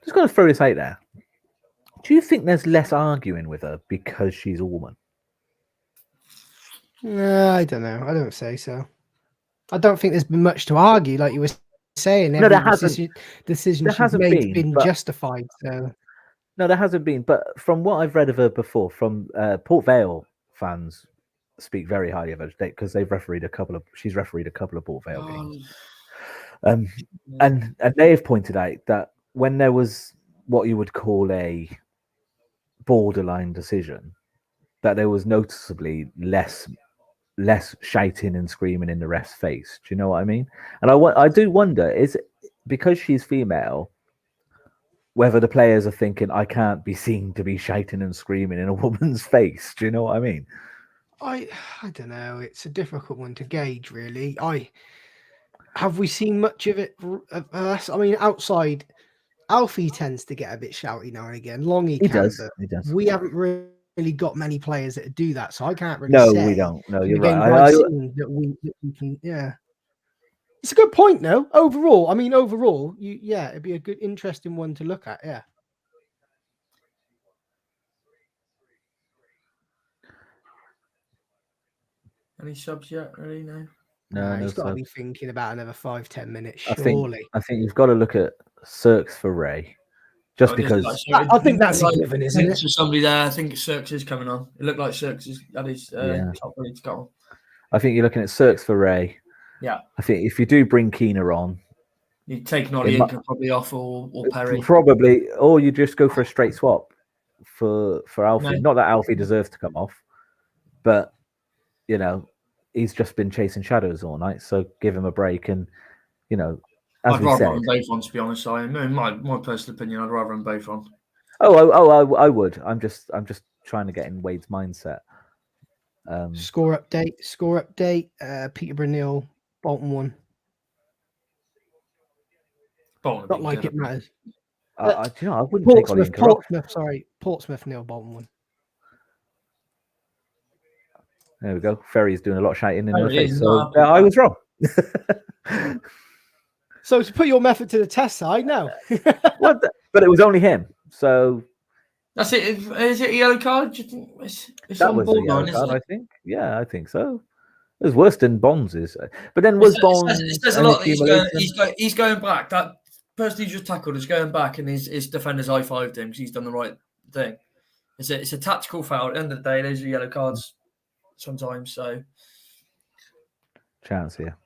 Just going to throw this out there. Do you think there's less arguing with her because she's a woman? I don't know. I don't say so. I don't think there's been much to argue, like you were saying. No, there hasn't. Decision she's made been justified. So. No, there hasn't been. But from what I've read of her before, from Port Vale fans speak very highly of her because they've refereed she's refereed a couple of Port Vale games. And they have pointed out that when there was what you would call a borderline decision, that there was noticeably less shouting and screaming in the ref's face. Do you know what I mean? And I do wonder, is it because she's female, whether the players are thinking, I can't be seen to be shouting and screaming in a woman's face. Do you know what I mean? I don't know. It's a difficult one to gauge, really. Have we seen much of it? I mean, outside, Alfie tends to get a bit shouty now and again. Longy he does. We haven't really got many players that do that, so I can't really say. No, we don't. No, you're right. That we can, yeah. It's a good point, though. Overall, it'd be a good, interesting one to look at. Yeah. Any subs yet? Really? No. No, he's got to be thinking about another 5-10 minutes. Surely. I think you've got to look at Cirques for Ray, just because. I think that's a given, isn't it? There's somebody there. I think Cirques is coming on. It looked like Cirques is at his top ready to go on. I think you're looking at Cirques for Ray. Yeah. I think if you do bring Keener on, you take Nolly Inca probably off or Perry. Probably, or you just go for a straight swap for Alfie. No. Not that Alfie deserves to come off. but you know, he's just been chasing shadows all night. So give him a break, and you know, as I'd we rather said, run both on. To be honest, in my personal opinion, I'd rather run both on. I would. I'm just trying to get in Wade's mindset. Score update. Peterborough 0, Bolton 1. Not like it matters. I wouldn't take Ollie into Portsmouth 0, Bolton 1. There we go. Ferry's doing a lot of shouting in my face. So I was wrong. So to put your method to the test, I know. But it was only him. So that's it. Is it a yellow card? Do you think it's that on was a yellow card, I think. Yeah, I think so. It was worse than Bonds' But then was Bonds? It says a lot that he's going back. That person he just tackled is going back, and his defender's high-fived him because he's done the right thing. It's a tactical foul. At the end of the day, those are yellow cards sometimes. So chance here.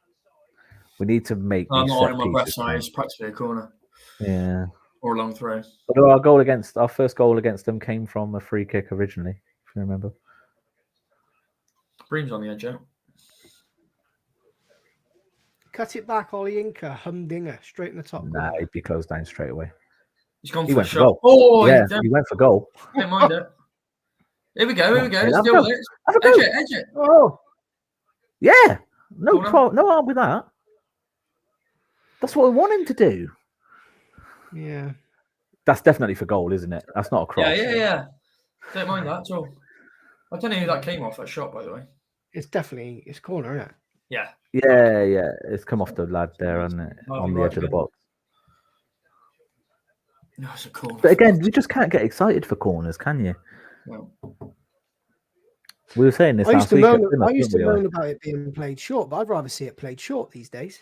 We need to make. I'm not on my breath. Sorry, it's practically a corner. Yeah. Or a long throw. But our first goal against them came from a free kick originally, if you remember. Bream's on the edge, yeah. Cut it back, Ollie Inca, humdinger, straight in the top. Nah, he'd be closed down straight away. He went for goal. Oh, yeah, he went for goal. Don't mind it. Here we go. Still with it. Edge it. Oh, yeah. No harm with that. That's what we want him to do. Yeah. That's definitely for goal, isn't it? That's not a cross. Yeah. Don't mind that at all. I don't know who that came off, that shot, by the way. It's corner, isn't it? Yeah. Yeah. It's come off the lad there on the edge of the box. No, it's a corner. But again, you just can't get excited for corners, can you? No. We were saying this last week. I used to moan about it being played short, but I'd rather see it played short these days.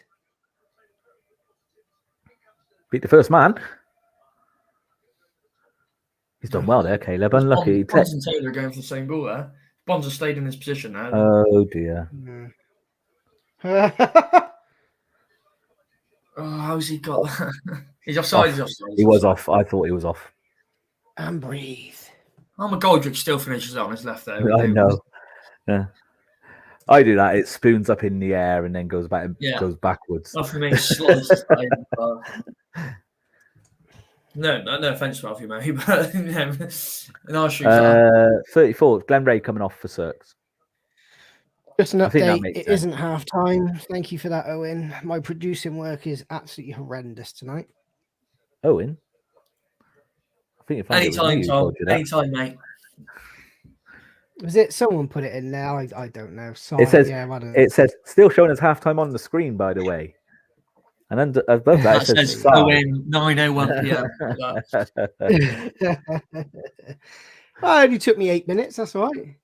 Beat the first man. He's done well there, Caleb. Unlucky. Bonds and Taylor are going for the same ball there. Bonds has stayed in his position now. Oh, dear. How's he got that? He's offside. He's offside. He was off. I thought he was off. And breathe. McGoldrick still finishes on his left there. I know. Yeah. I do that. It spoons up in the air and then goes back and goes backwards. For me, slices. No offense to Alfie, mate, but in our shoes. 34. Glen Ray coming off for Cirques. Just an update. It isn't half time. Thank you for that, Owen. My producing work is absolutely horrendous tonight. Owen? I think anytime, mate. Was it someone put it in there? I don't know. Sorry. It says still showing as halftime on the screen, by the way. And then above that, it says Owen 9:01 p.m. It only took me 8 minutes. That's all right.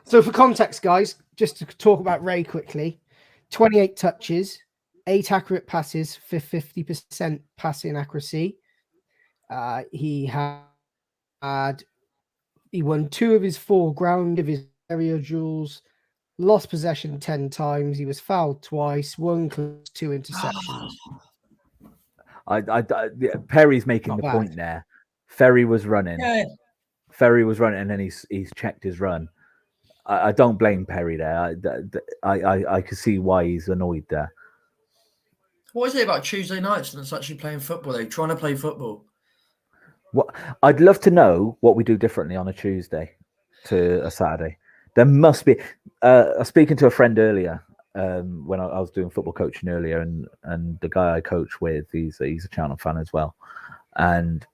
So for context, guys, just to talk about Ray quickly, 28 touches, 8 accurate passes for 50% passing accuracy. He won 2 of his 4 ground of his area duels, lost possession 10 times. He was fouled twice, 1 close, 2 interceptions. Perry's making the point there. Ferry was running. Yeah. Ferry was running, and then he's checked his run. I don't blame Perry there. I can see why he's annoyed there. What is it about Tuesday nights and it's actually playing football? They're trying to play football. What I'd love to know what we do differently on a Tuesday to a Saturday. There must be. I was speaking to a friend earlier when I was doing football coaching earlier, and the guy I coach with, he's a Cheltenham fan as well, and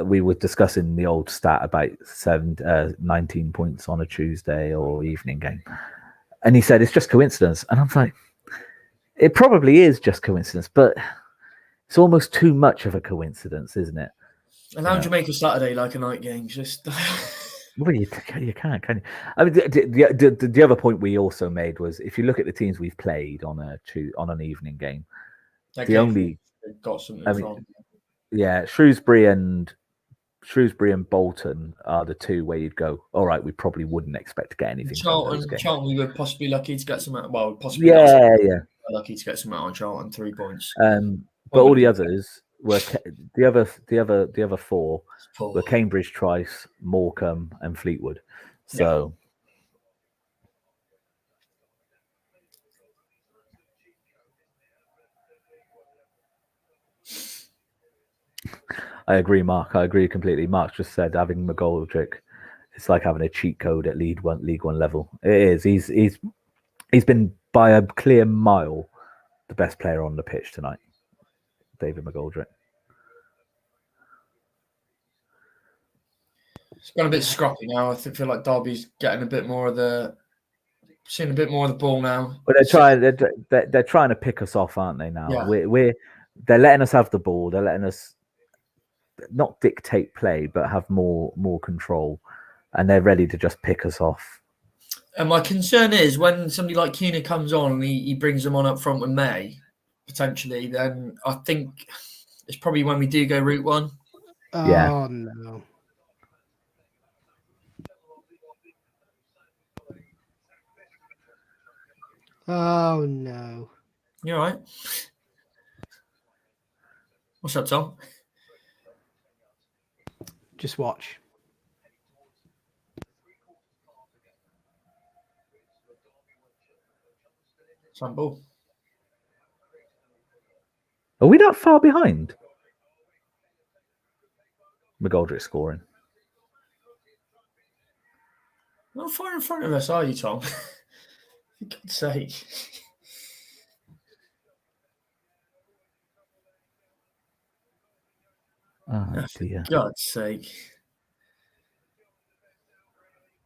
we were discussing the old stat about 19 points on a Tuesday or evening game, and he said it's just coincidence, and I'm like, it probably is just coincidence, but it's almost too much of a coincidence, isn't it? And how do you make a Saturday like a night game? Just well, you can't, can you? I mean, the other point we also made was if you look at the teams we've played on an evening game, got something from. Yeah, Shrewsbury and Bolton are the two where you'd go, all right, we probably wouldn't expect to get anything. Charlton, we were possibly lucky to get some out. Well, possibly lucky to get some out on Charlton, 3 points. But all the others, were the other four were Cambridge, Trice, Morecambe, and Fleetwood. So. Yeah. I agree, Mark. I agree completely. Mark just said having McGoldrick, it's like having a cheat code at League One level. It is. He's been by a clear mile the best player on the pitch tonight, David McGoldrick. It's gone a bit scrappy now. I feel like Derby's getting a bit more of the, seeing a bit more of the ball now. But they're trying to pick us off, aren't they? Now they're letting us have the ball. They're letting us not dictate play, but have more control, and they're ready to just pick us off. And my concern is when somebody like Keena comes on and he brings them on up front with May, potentially, then I think it's probably when we do go route one. Oh, no. Oh, no. You all right? What's up, Tom? Just watch. Sample. Are we that far behind? McGoldrick scoring. Not far in front of us, are you, Tom? For God's sake. Oh, dear. For God's sake.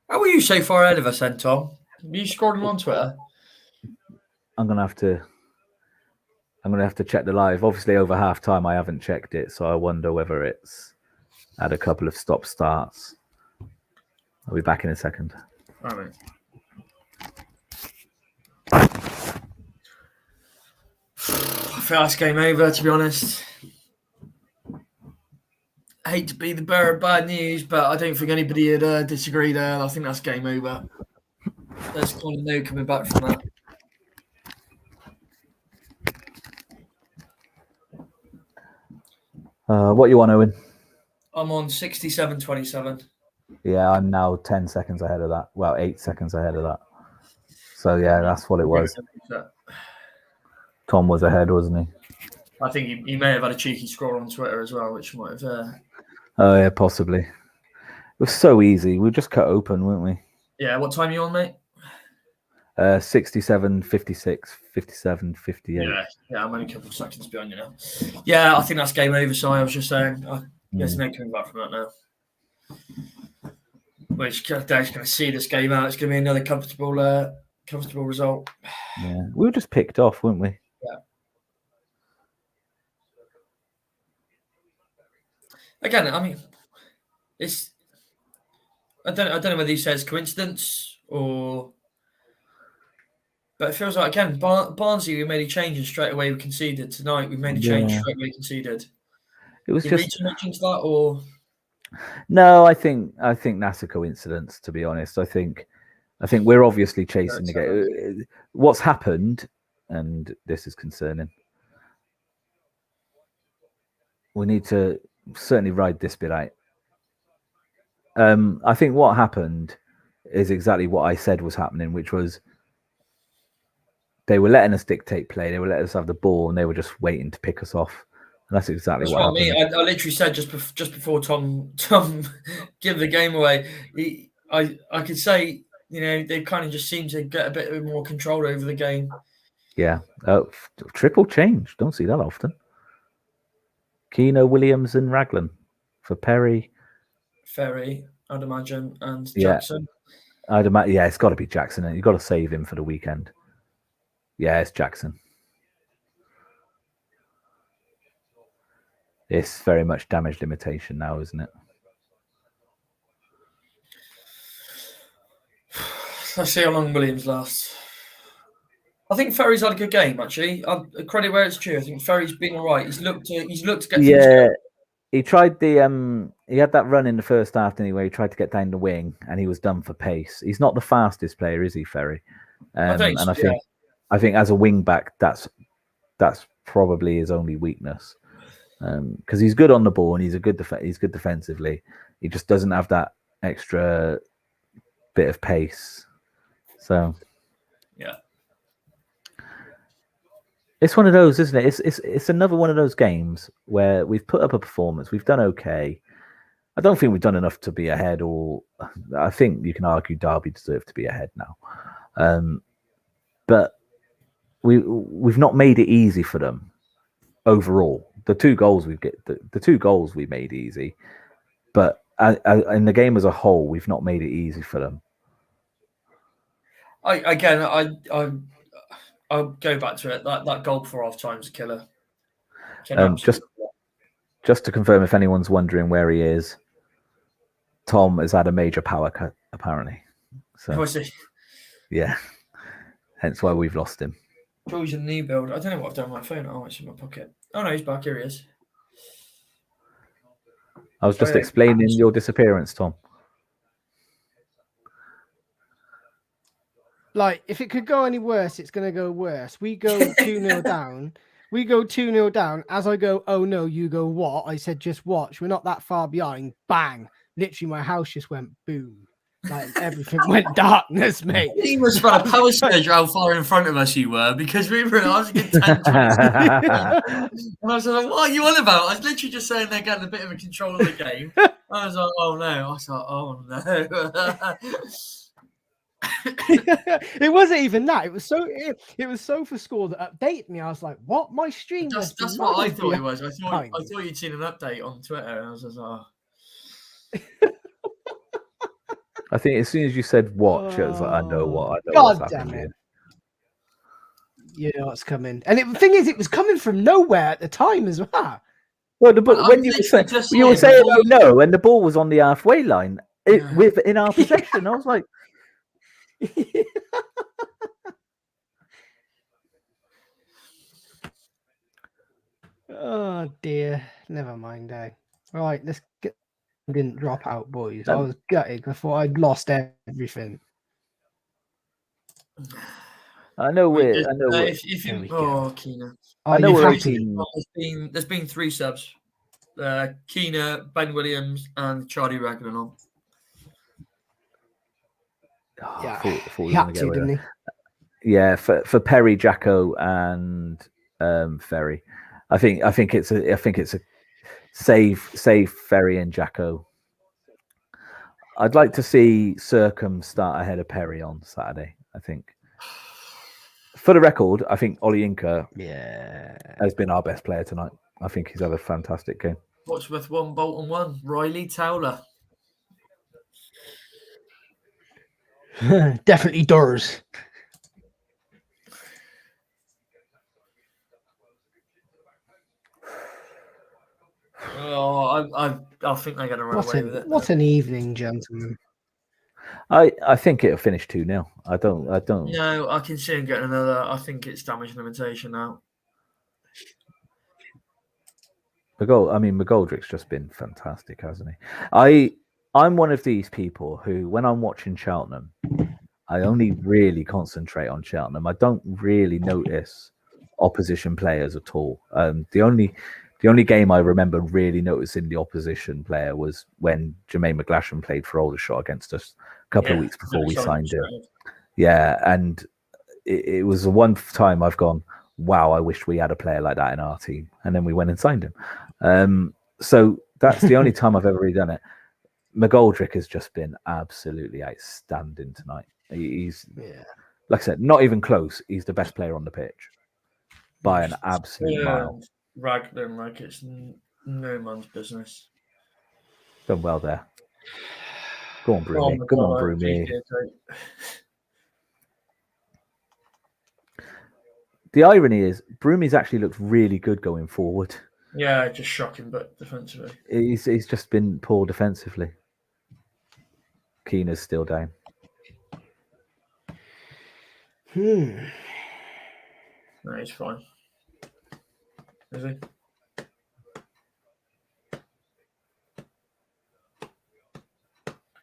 How are you so far ahead of us then, Tom? Have you scored them on Twitter? I'm gonna have to check the live. Obviously, over half time, I haven't checked it, so I wonder whether it's had a couple of stop starts. I'll be back in a second. All right. I feel that's game over, to be honest. I hate to be the bearer of bad news, but I don't think anybody would disagree there. I think that's game over. There's kind of no coming back from that. What you want, Owen? I'm on 67.27. Yeah, I'm now 10 seconds ahead of that. Well, 8 seconds ahead of that. So, yeah, that's what it was. Tom was ahead, wasn't he? I think he may have had a cheeky scroll on Twitter as well, which might have... Oh, yeah, possibly. It was so easy. We just cut open, weren't we? Yeah, what time are you on, mate? 67, 56, 57, 58. Yeah, I'm only a couple of seconds behind you now. Yeah, I think that's game over, so I was just saying, there's no coming back from that now. Dave's going to see this game out. It's going to be another comfortable result. Yeah, we were just picked off, weren't we? Yeah. Again, I mean, it's. I don't know whether you say it's coincidence or, but it feels like again, Barnsley, we made a change and straight away we conceded. Tonight we made a change, straight away conceded. It was just too much into that, or. No, I think that's a coincidence. To be honest, I think we're obviously chasing the game. What's happened, and this is concerning. We need to certainly ride this bit out. I think what happened is exactly what I said was happening, which was they were letting us dictate play. They were letting us have the ball, and they were just waiting to pick us off. And that's exactly what happened. I literally said just before Tom give the game away. I could say, they kind of just seem to get a bit more control over the game. Yeah, triple change. Don't see that often. Keano, Williams, and Raglan for Perry. Ferry, I'd imagine, and Jackson. I'd imagine. Yeah, it's got to be Jackson, and you've got to save him for the weekend. Yeah, it's Jackson. It's very much damage limitation now, isn't it? Let's see how long Williams lasts. I think Ferry's had a good game, actually. Credit where it's due. I think Ferry's been all right. He's looked to get. Yeah, he tried he had that run in the first half, didn't he, where he tried to get down the wing, and he was done for pace. He's not the fastest player, is he, Ferry? I think as a wing back, that's probably his only weakness. because he's good on the ball and he's good defensively. He just doesn't have that extra bit of pace. So yeah, it's one of those, isn't it? It's another one of those games where we've put up a performance, we've done okay. I don't think we've done enough to be ahead, or I think you can argue Derby deserve to be ahead now. But we've not made it easy for them overall. The two goals we made easy, but in the game as a whole, we've not made it easy for them. I'll go back to it. That goal before half time is a killer. Just to confirm, if anyone's wondering where he is, Tom has had a major power cut apparently. So was he? Yeah, hence why we've lost him. Oh, he's a new build. I don't know what I've done with my phone. Oh, it's in my pocket. Oh no, he's back. Here he is. I was just explaining your disappearance, Tom. Like, if it could go any worse, it's going to go worse. We go 2-0 down. We go 2-0 down. As I go, oh no, you go what? I said, just watch. We're not that far behind. Bang. Literally, my house just went boom. Like, everything went darkness, mate. He must have had a power surge how far in front of us you were, because we were in a good 10 and I was like, what are you on about? I was literally just saying they're getting a bit of a control of the game. I was like, oh no. I was like, oh no. It wasn't even that. It was SofaScore that updated me. I was like, what? My stream. That's what I thought it was. I thought you'd seen an update on Twitter, and I was just like, oh. I think as soon as you said watch, it was like, I know what's happening here. You know what's coming. And the thing is, it was coming from nowhere at the time as well. Well, when you were saying oh no, and the ball was on the halfway line in our possession, I was like, oh dear. Never mind, eh? Right, let's get. Didn't drop out, boys. I was gutted. I thought I'd lost everything. I know we're. Keena. I know we're 18. There's been 3 subs. Keena, Ben Williams, and Charlie Raglan. Yeah, he had to, didn't he? Yeah, for Perry, Jacko, and Ferry. I think it's a save Ferry and Jacko. I'd like to see Circum start ahead of Perry on Saturday. I think. For the record, I think Olayinka has been our best player tonight. I think he's had a fantastic game. Portsmouth 1, Bolton 1. Riley Towler. Definitely doors. Oh, I think they're going to run away with it. What an evening, gentlemen. I think it'll finish 2-0. I don't. No, I can see him getting another. I think it's damage limitation now. McGoldrick's just been fantastic, hasn't he? I'm one of these people who, when I'm watching Cheltenham, I only really concentrate on Cheltenham. I don't really notice opposition players at all. The only game I remember really noticing the opposition player was when Jermaine McGlashan played for Aldershot against us a couple of weeks before we signed him. Yeah, and it was the one time I've gone, wow, I wish we had a player like that in our team. And then we went and signed him. So that's the only time I've ever really done it. McGoldrick has just been absolutely outstanding tonight. He's, like I said, not even close. He's the best player on the pitch by an absolute mile. Raglan like it's no man's business. Done well there. Go on, Broomy. Come on, Broomy. The irony is, Broomy's actually looked really good going forward. Yeah, just shocking, but defensively. He's just been poor defensively. Keena's still down. No, he's fine. Is he?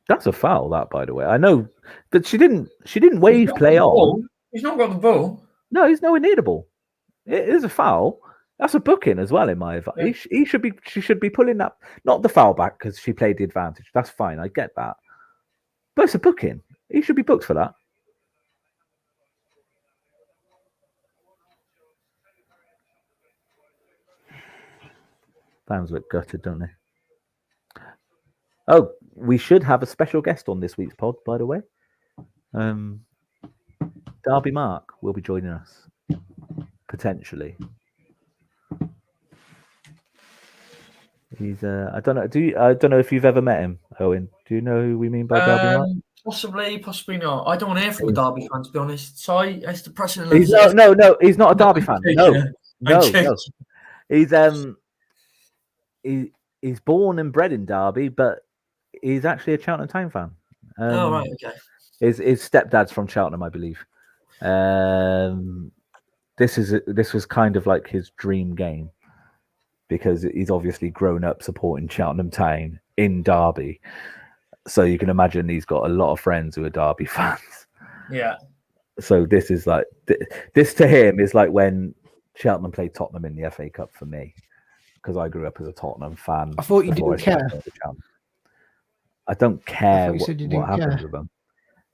That's a foul, that, by the way. I know, but she didn't wave play on. He's not got the ball. No, he's nowhere near the ball. It is a foul. That's a booking as well, in my advice. She should be pulling that, not the foul back because she played the advantage. That's fine, I get that. But it's a booking. He should be booked for that. Fans look gutted, don't they? Oh, we should have a special guest on this week's pod, by the way. Derby Mark will be joining us potentially. He's I don't know. I don't know if you've ever met him, Owen. Do you know who we mean by Derby Mark? Possibly not. I don't want to hear from a Derby fan, to be honest. Sorry, it's depressing. No. He's not a Derby fan. No. He's born and bred in Derby, but he's actually a Cheltenham Town fan. Right, okay. His stepdad's from Cheltenham, I believe. This was kind of like his dream game because he's obviously grown up supporting Cheltenham Town in Derby. So you can imagine he's got a lot of friends who are Derby fans. Yeah. So this is like this to him is like when Cheltenham played Tottenham in the FA Cup for me, because I grew up as a Tottenham fan. I thought you didn't care. I don't care what happens with them.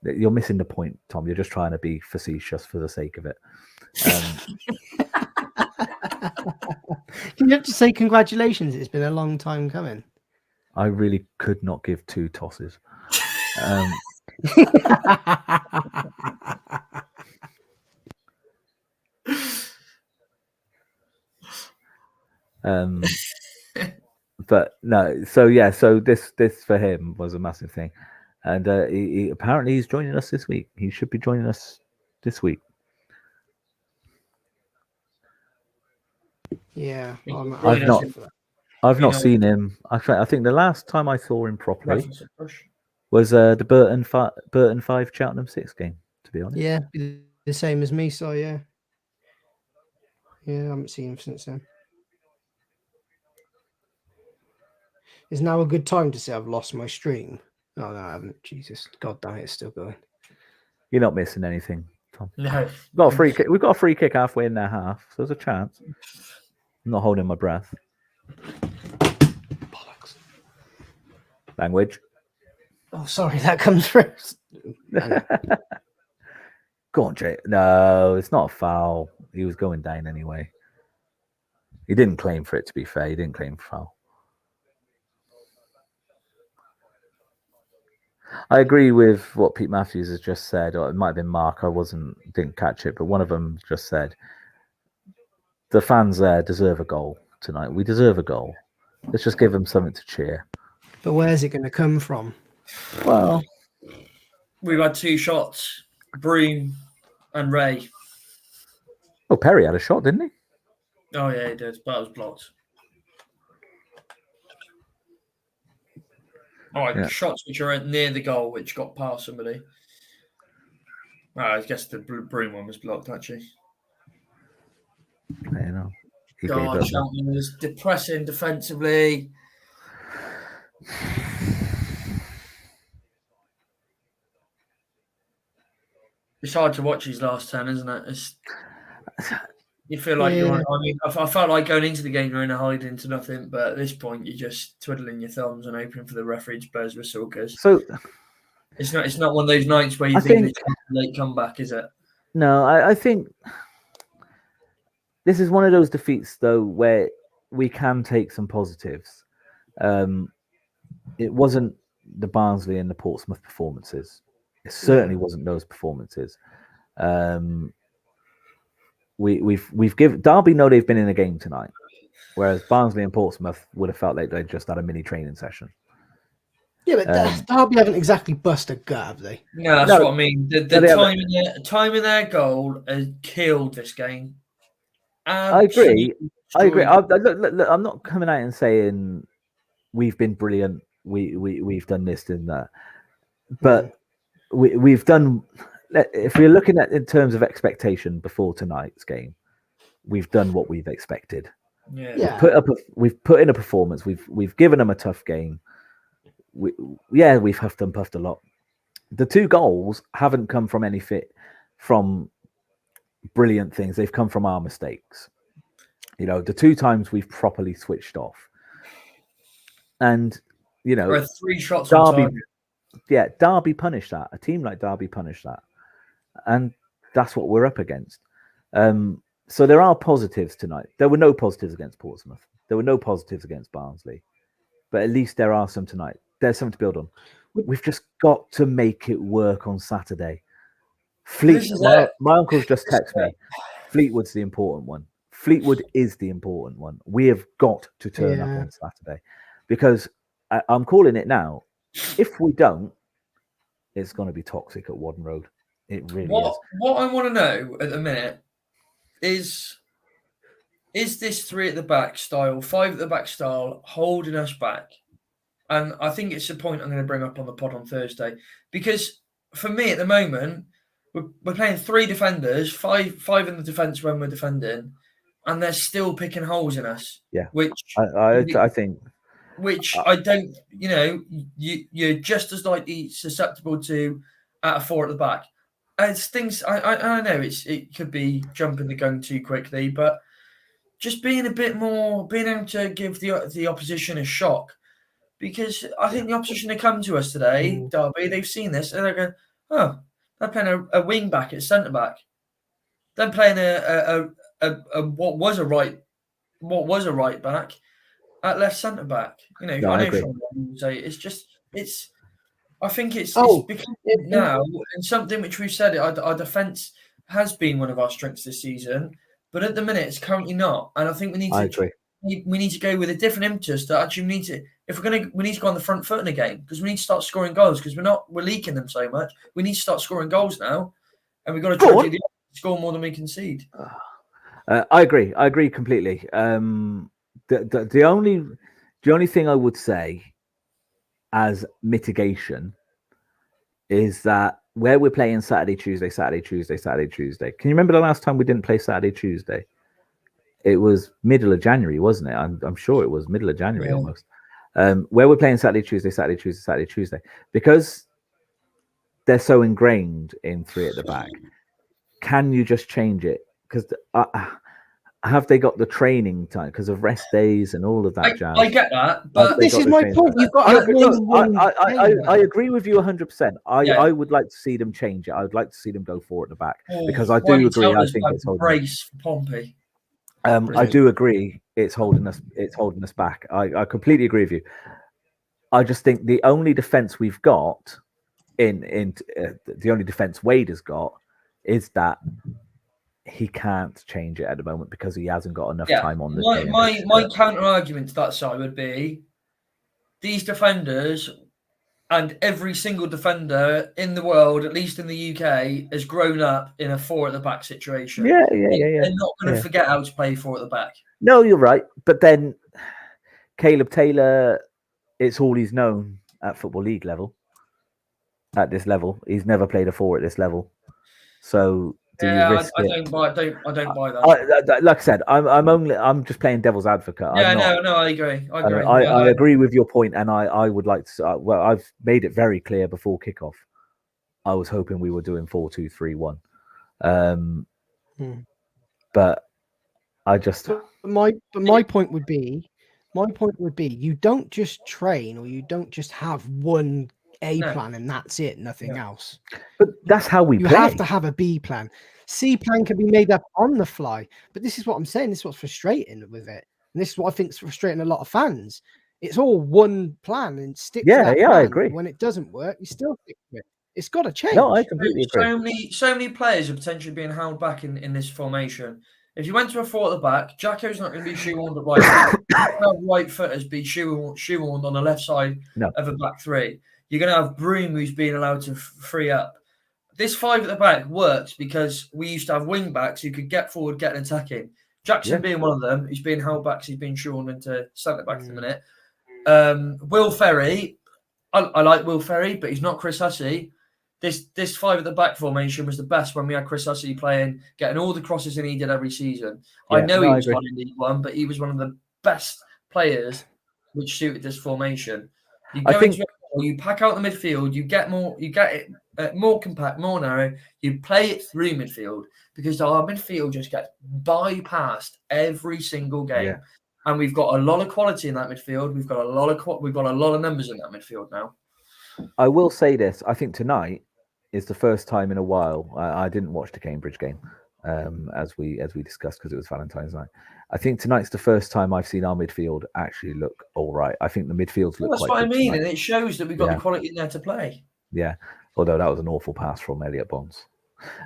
You're missing the point, Tom. You're just trying to be facetious for the sake of it. You have to say congratulations. It's been a long time coming. I really could not give two tosses. But no, so this for him was a massive thing, and he apparently he's joining us this week. He should be joining us this week. Yeah, I've not seen him. I think the last time I saw him properly was the Burton 5 Cheltenham 6 game. To be honest, yeah, the same as me. So yeah, I haven't seen him since then. Is now a good time to say I've lost my stream? Oh no, I haven't. Jesus, God damn it, it's still going. You're not missing anything, Tom. No, We've got a free kick halfway in their half, so there's a chance. I'm not holding my breath. Bollocks. Language. Oh, sorry, that comes first. Go on, Jay. No, it's not a foul. He was going down anyway. He didn't claim for it, to be fair. He didn't claim for foul. I agree with what Pete Matthews has just said, or it might have been Mark. Didn't catch it, but one of them just said the fans there deserve a goal tonight. We deserve a goal. Let's just give them something to cheer. But where's it going to come from? Well, we've had 2 shots, Broom and Ray. Oh, Perry had a shot, didn't he? Oh yeah, he did, but it was blocked. All right, shots which are near the goal, which got past somebody. I guess the Broom one was blocked, actually. I know. God, Cheltenham was depressing defensively. It's hard to watch his last 10, isn't it? You feel like you're. I mean, I felt like going into the game you're in a hide into nothing, but at this point you're just twiddling your thumbs and hoping for the referee to Spurs whistle, because it's not one of those nights where you think it's a late comeback, is it? No, I think this is one of those defeats though where we can take some positives. It wasn't the Barnsley and the Portsmouth performances. It certainly wasn't those performances. We've given Derby know they've been in a game tonight, whereas Barnsley and Portsmouth would have felt like they just had a mini training session. Yeah, but Derby haven't exactly bust a gut, have they? No, that's what I mean. The time in their goal has killed this game. I agree. Look, I'm not coming out and saying we've been brilliant. We've done this and that, but we've done. If we're looking at in terms of expectation before tonight's game, we've done what we've expected. Yeah. We've put in a performance. We've given them a tough game. We've huffed and puffed a lot. The 2 goals haven't come from from brilliant things. They've come from our mistakes. the 2 times we've properly switched off. And, There are 3 shots Derby, on target. Yeah, Derby punished that. A team like Derby punished that. And that's what we're up against. So there are positives tonight. There were no positives against Portsmouth. There were no positives against Barnsley. But at least there are some tonight. There's something to build on. We've just got to make it work on Saturday. My uncle's just texted me. Fleetwood's the important one. Fleetwood is the important one. We have got to turn up on Saturday, because I'm calling it now. If we don't, it's going to be toxic at Wadden Road. It really is. What I want to know at the minute is this 3 at the back style, 5 at the back style holding us back? And I think it's a point I'm going to bring up on the pod on Thursday, because for me at the moment, we're playing 3 defenders, five in the defence when we're defending, and they're still picking holes in us. Yeah, which I think. Which I don't, you're just as likely susceptible to at a 4 at the back. It's things I know it could be jumping the gun too quickly, but just being able to give the opposition a shock, because I think the opposition have come to us today, Derby. They've seen this and they're going, oh, they're playing a wing back at centre back. They're playing what was a right back at left centre back. I know Sean would say I think it's becoming now, and something which we've said, our defence has been one of our strengths this season, but at the minute it's currently not. And I think we need to go with a different impetus. That actually we need to go on the front foot in the game, because we need to start scoring goals, because we're leaking them so much. We need to start scoring goals now, and we've got to try to score more than we concede. I agree completely. The only thing I would say as mitigation is that where we're playing Saturday, Tuesday. Can you remember the last time we didn't play Saturday, Tuesday? It was middle of January, wasn't it? I'm sure it was middle of January almost. Where we're playing Saturday, Tuesday, because they're so ingrained in 3 at the back. Can you just change it? Because have they got the training time because of rest days and all of that jazz? I get that, but this is my point. You've got I agree with you 100%. I would like to see them change it. I would like to see them go 4 at the back, because I do agree. I think it's holding brace for Pompey. I do agree. It's holding us back. I completely agree with you. I just think the only defense we've got the only defense Wade has got is that he can't change it at the moment because he hasn't got enough time on the day. My counter argument to that side would be these defenders, and every single defender in the world, at least in the UK, has grown up in a 4 at the back situation. Yeah. They're not going to forget how to play 4 at the back. No, you're right. But then Caleb Taylor, it's all he's known at Football League level. At this level, he's never played a 4 at this level. So I don't buy that. Like I said, I'm just playing devil's advocate. I agree. I agree with your point, and I would like to. Well, I've made it very clear before kickoff. I was hoping we were doing 4-2-3-1, but I just. My point would be, you don't just train, or you don't just have one plan and that's it, nothing else. But that's how we play. You have to have a B plan. C plan can be made up on the fly. But this is what I'm saying. This is what's frustrating with it. And this is what I think is frustrating a lot of fans. It's all one plan and stick to that plan. I agree. When it doesn't work, you still stick to it. It's got to change. No, I completely agree. So many players are potentially being held back in this formation. If you went to a 4 at the back, Jacko's not going to be shoehorned at right back. Right footers be shoehorned on the left side of a back 3. You're going to have Broom, who's being allowed to free up. This 5 at the back works because we used to have wing backs who could get forward, get an attack in. Jackson being one of them, who's being held back, he's been shoehorned into centre back at the minute. Will Ferry, I like Will Ferry, but he's not Chris Hussey. This 5 at the back formation was the best when we had Chris Hussey playing, getting all the crosses in he did every season. I know he was fine in League One, but he was one of the best players which suited this formation. You pack out the midfield, you get more compact, more narrow. You play it through midfield. because our midfield just gets bypassed every single game. Yeah. And we've got a lot of quality in that midfield. We've got a lot of numbers in that midfield now. I will say this: I think tonight is the first time in a while. I didn't watch the Cambridge game, as we discussed, because it was Valentine's night. I think tonight's the first time I've seen our midfield actually look all right. I think the midfields look. That's quite what I good mean, tonight. and it shows that we've got the quality in there to play. Yeah, although that was an awful pass from Elliot Bonds.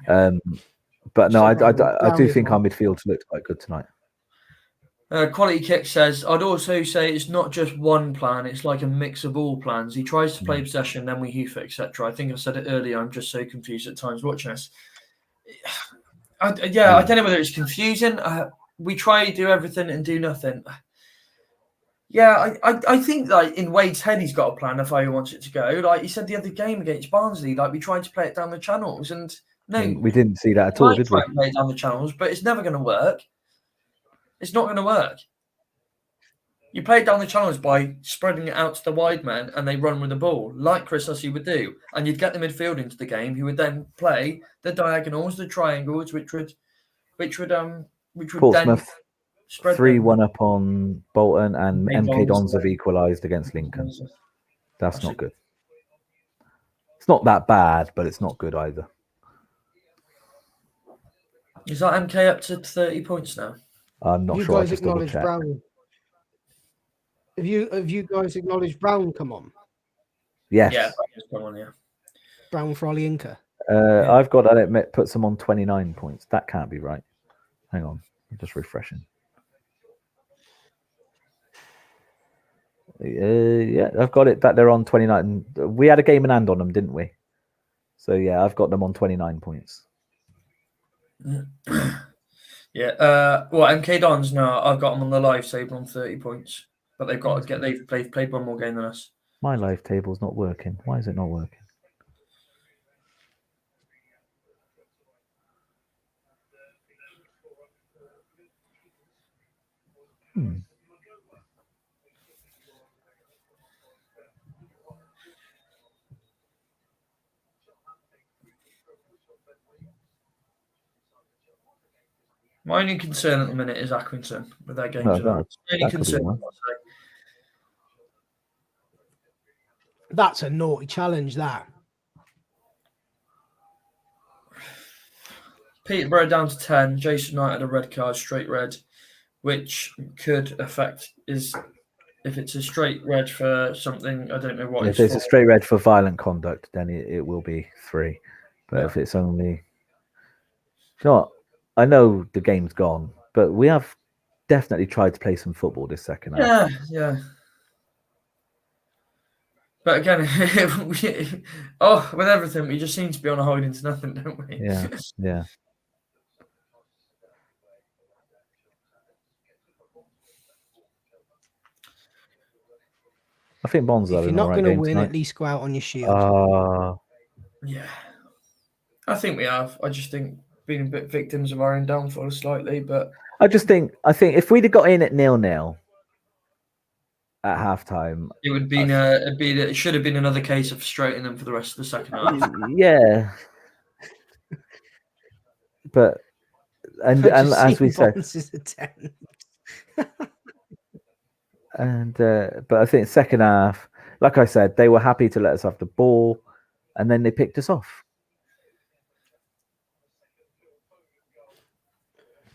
But no, I do think our midfield looked quite good tonight. Quality Kick says, I'd also say it's not just one plan, it's like a mix of all plans. He tries to play possession, then we hoof it, etc. I think I said it earlier, I'm just so confused at times watching this. I don't know whether it's confusing. We try to do everything and do nothing. Yeah, I think like in Wade's head he's got a plan of how he wants it to go. Like he said the other game against Barnsley, like we tried to play it down the channels, and we didn't see that at all, did we? Play it down the channels, but it's never going to work. It's not going to work. You play it down the channels by spreading it out to the wide men, and they run with the ball like Chris Hussey would do, and you'd get the midfield into the game. Who would then play the diagonals, the triangles, which would Portsmouth then spread 3-1 up on Bolton, and MK Dons have equalised against Lincoln. That's not good. It's not that bad, but it's not good either. Is that MK up to 30 points now? I'm not sure. I just double check. Brown. Have you guys acknowledged Brown come on? Yes. Yeah, come on, yeah. Brown for Ollie Inca. I've got that it puts them on 29 points. That can't be right. Hang on. I'm just refreshing. Yeah, I've got it that they're on 29. We had a game in hand on them, didn't we? So yeah, I've got them on 29 points. Yeah. MK Dons now. I've got them on the live table on 30 points, but they've got to get. They've played one more game than us. My live table's not working. Why is it not working? My only concern at the minute is Accrington with their games. That's a naughty challenge, that. Peterborough down to 10. Jason Knight had a red card, straight red, which could affect if it's a straight red for something, I don't know what. If it's a straight red for violent conduct, then it will be 3. But if it's only, I know the game's gone, but we have definitely tried to play some football this second half. Yeah. But again, with everything, we just seem to be on a holding to nothing, don't we? Yeah. I think Bonds. If you're not going to win, tonight, at least go out on your shield. Yeah, I think we have. I just think being a bit victims of our own downfall slightly, but I think if we'd have got in at 0-0 at halftime, it would be it should have been another case of frustrating them for the rest of the second half. Yeah, but and as we said, but I think second half, like I said, they were happy to let us have the ball, and then they picked us off.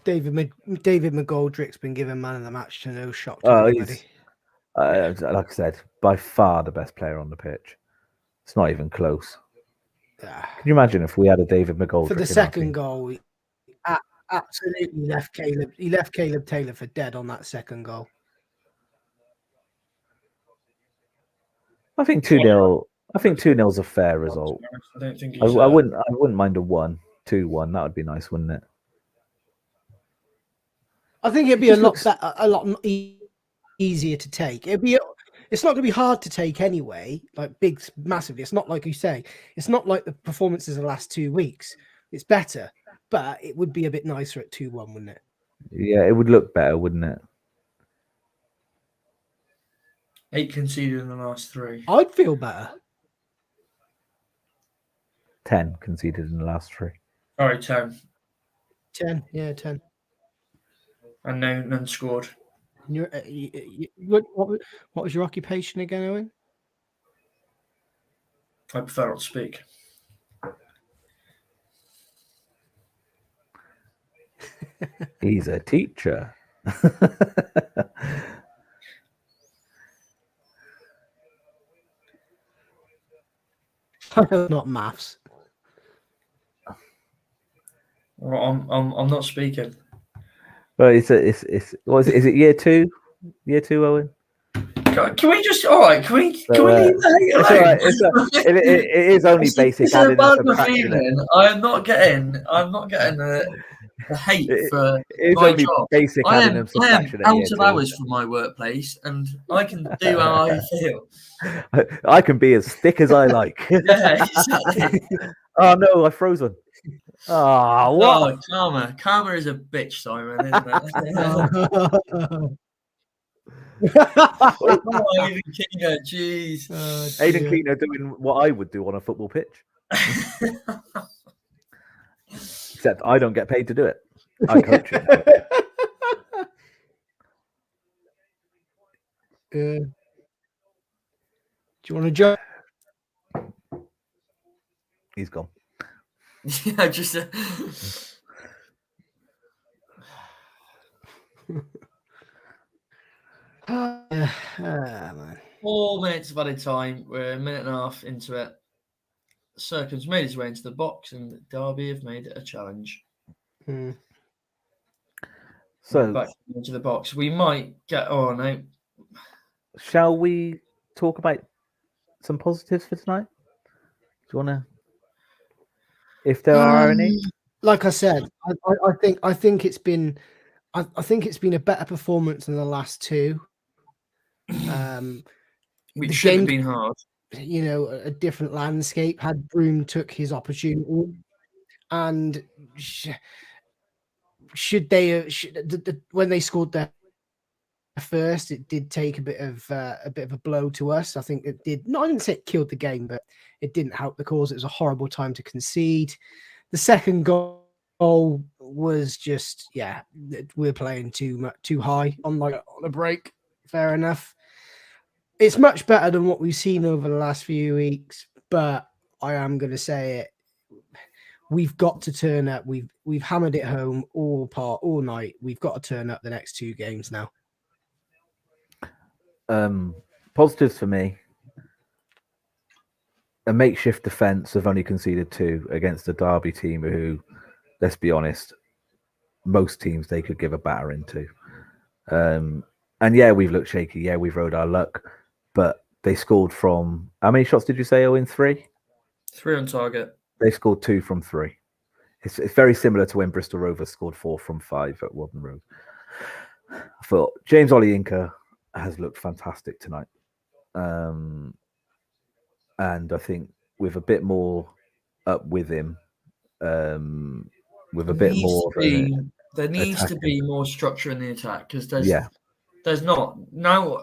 David McGoldrick's been given man of the match to no shock to anybody. Like I said, by far the best player on the pitch. It's not even close. Can you imagine if we had a David McGoldrick for the second goal? He absolutely left Caleb. He left Caleb Taylor for dead on that second goal. I think 2-0. I think 2-0 is a fair result. I don't think I wouldn't mind a 2-1. That would be nice, wouldn't it? I think it'd be a lot easier to take. It's not going to be hard to take anyway. Like massively. It's not like you say. It's not like the performances of the last 2 weeks. It's better, but it would be a bit nicer at 2-1, wouldn't it? Yeah, it would look better, wouldn't it? 8 conceded in the last 3. I'd feel better. 10 conceded in the last 3. Sorry, 10. 10. Yeah, 10. And none scored. What was your occupation again, Owen? I prefer not to speak. He's a teacher. Not maths. Well, I'm not speaking. Well, it's what is it? Is it year 2? Year 2, Owen? Can we just all right? Can we leave the hate It's alone? all right. It is only basic adding and subtraction. I'm not getting the hate for it's my only job. basic I adding am and subtraction. out of hours from my workplace, and I can do how I feel. I can be as thick as I like. Yeah, exactly. Oh no, I've frozen. Oh, what? Oh, karma is a bitch, Simon, isn't it? Aidan Keena, jeez. Aidan Keena doing what I would do on a football pitch. Except I don't get paid to do it. I coach him. Do you want to jump? He's gone. Yeah, just. Man. 4 minutes of added time. We're a minute and a half into it. Circum's made his way into the box, and Derby have made it a challenge. So back into the box. We might get. Oh no! Shall we talk about some positives for tonight? Do you want to? If there are any, like I said, I think it's been, I think it's been a better performance than the last two. Which should have been hard. You know, a different landscape. Had Broom took his opportunity, and should they when they scored their first, it did take a bit of a blow to us. I think it did. I didn't say it killed the game, but it didn't help the cause. It was a horrible time to concede. The second goal was just, yeah, we're playing too high on a break. Fair enough. It's much better than what we've seen over the last few weeks, but I am going to say it. We've got to turn up. We've hammered it home all night. We've got to turn up the next 2 games now. Positives for me. A makeshift defence have only conceded 2 against a Derby team who, let's be honest, most teams they could give a battering to. And yeah, we've looked shaky. Yeah, we've rode our luck. But they scored from, how many shots did you say, Owen? 3? 3 on target. They scored 2 from 3. It's very similar to when Bristol Rovers scored 4 from 5 at Wotton Road. I thought James Olayinka has looked fantastic tonight. And I think with a bit more up with him, with a bit more... There needs to be more structure in the attack, because there's not. Now,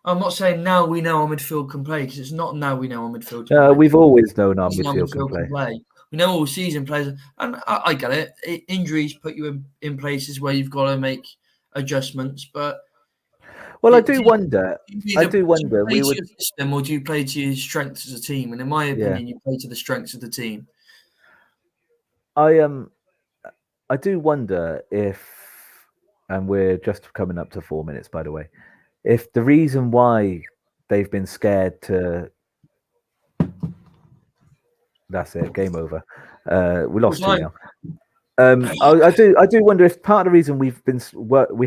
I'm not saying now we know our midfield can play, because it's not now we know our midfield can play. We've always known our midfield can play. We know all season players, and I get it. Injuries put you in places where you've got to make adjustments, but... Well, I do wonder. Do you play to your system, or do you play to your strengths as a team? And in my opinion, you play to the strengths of the team. I do wonder if, and we're just coming up to 4 minutes, by the way, if the reason why they've been scared to... That's it, game over. We lost 2 now. I do wonder if part of the reason we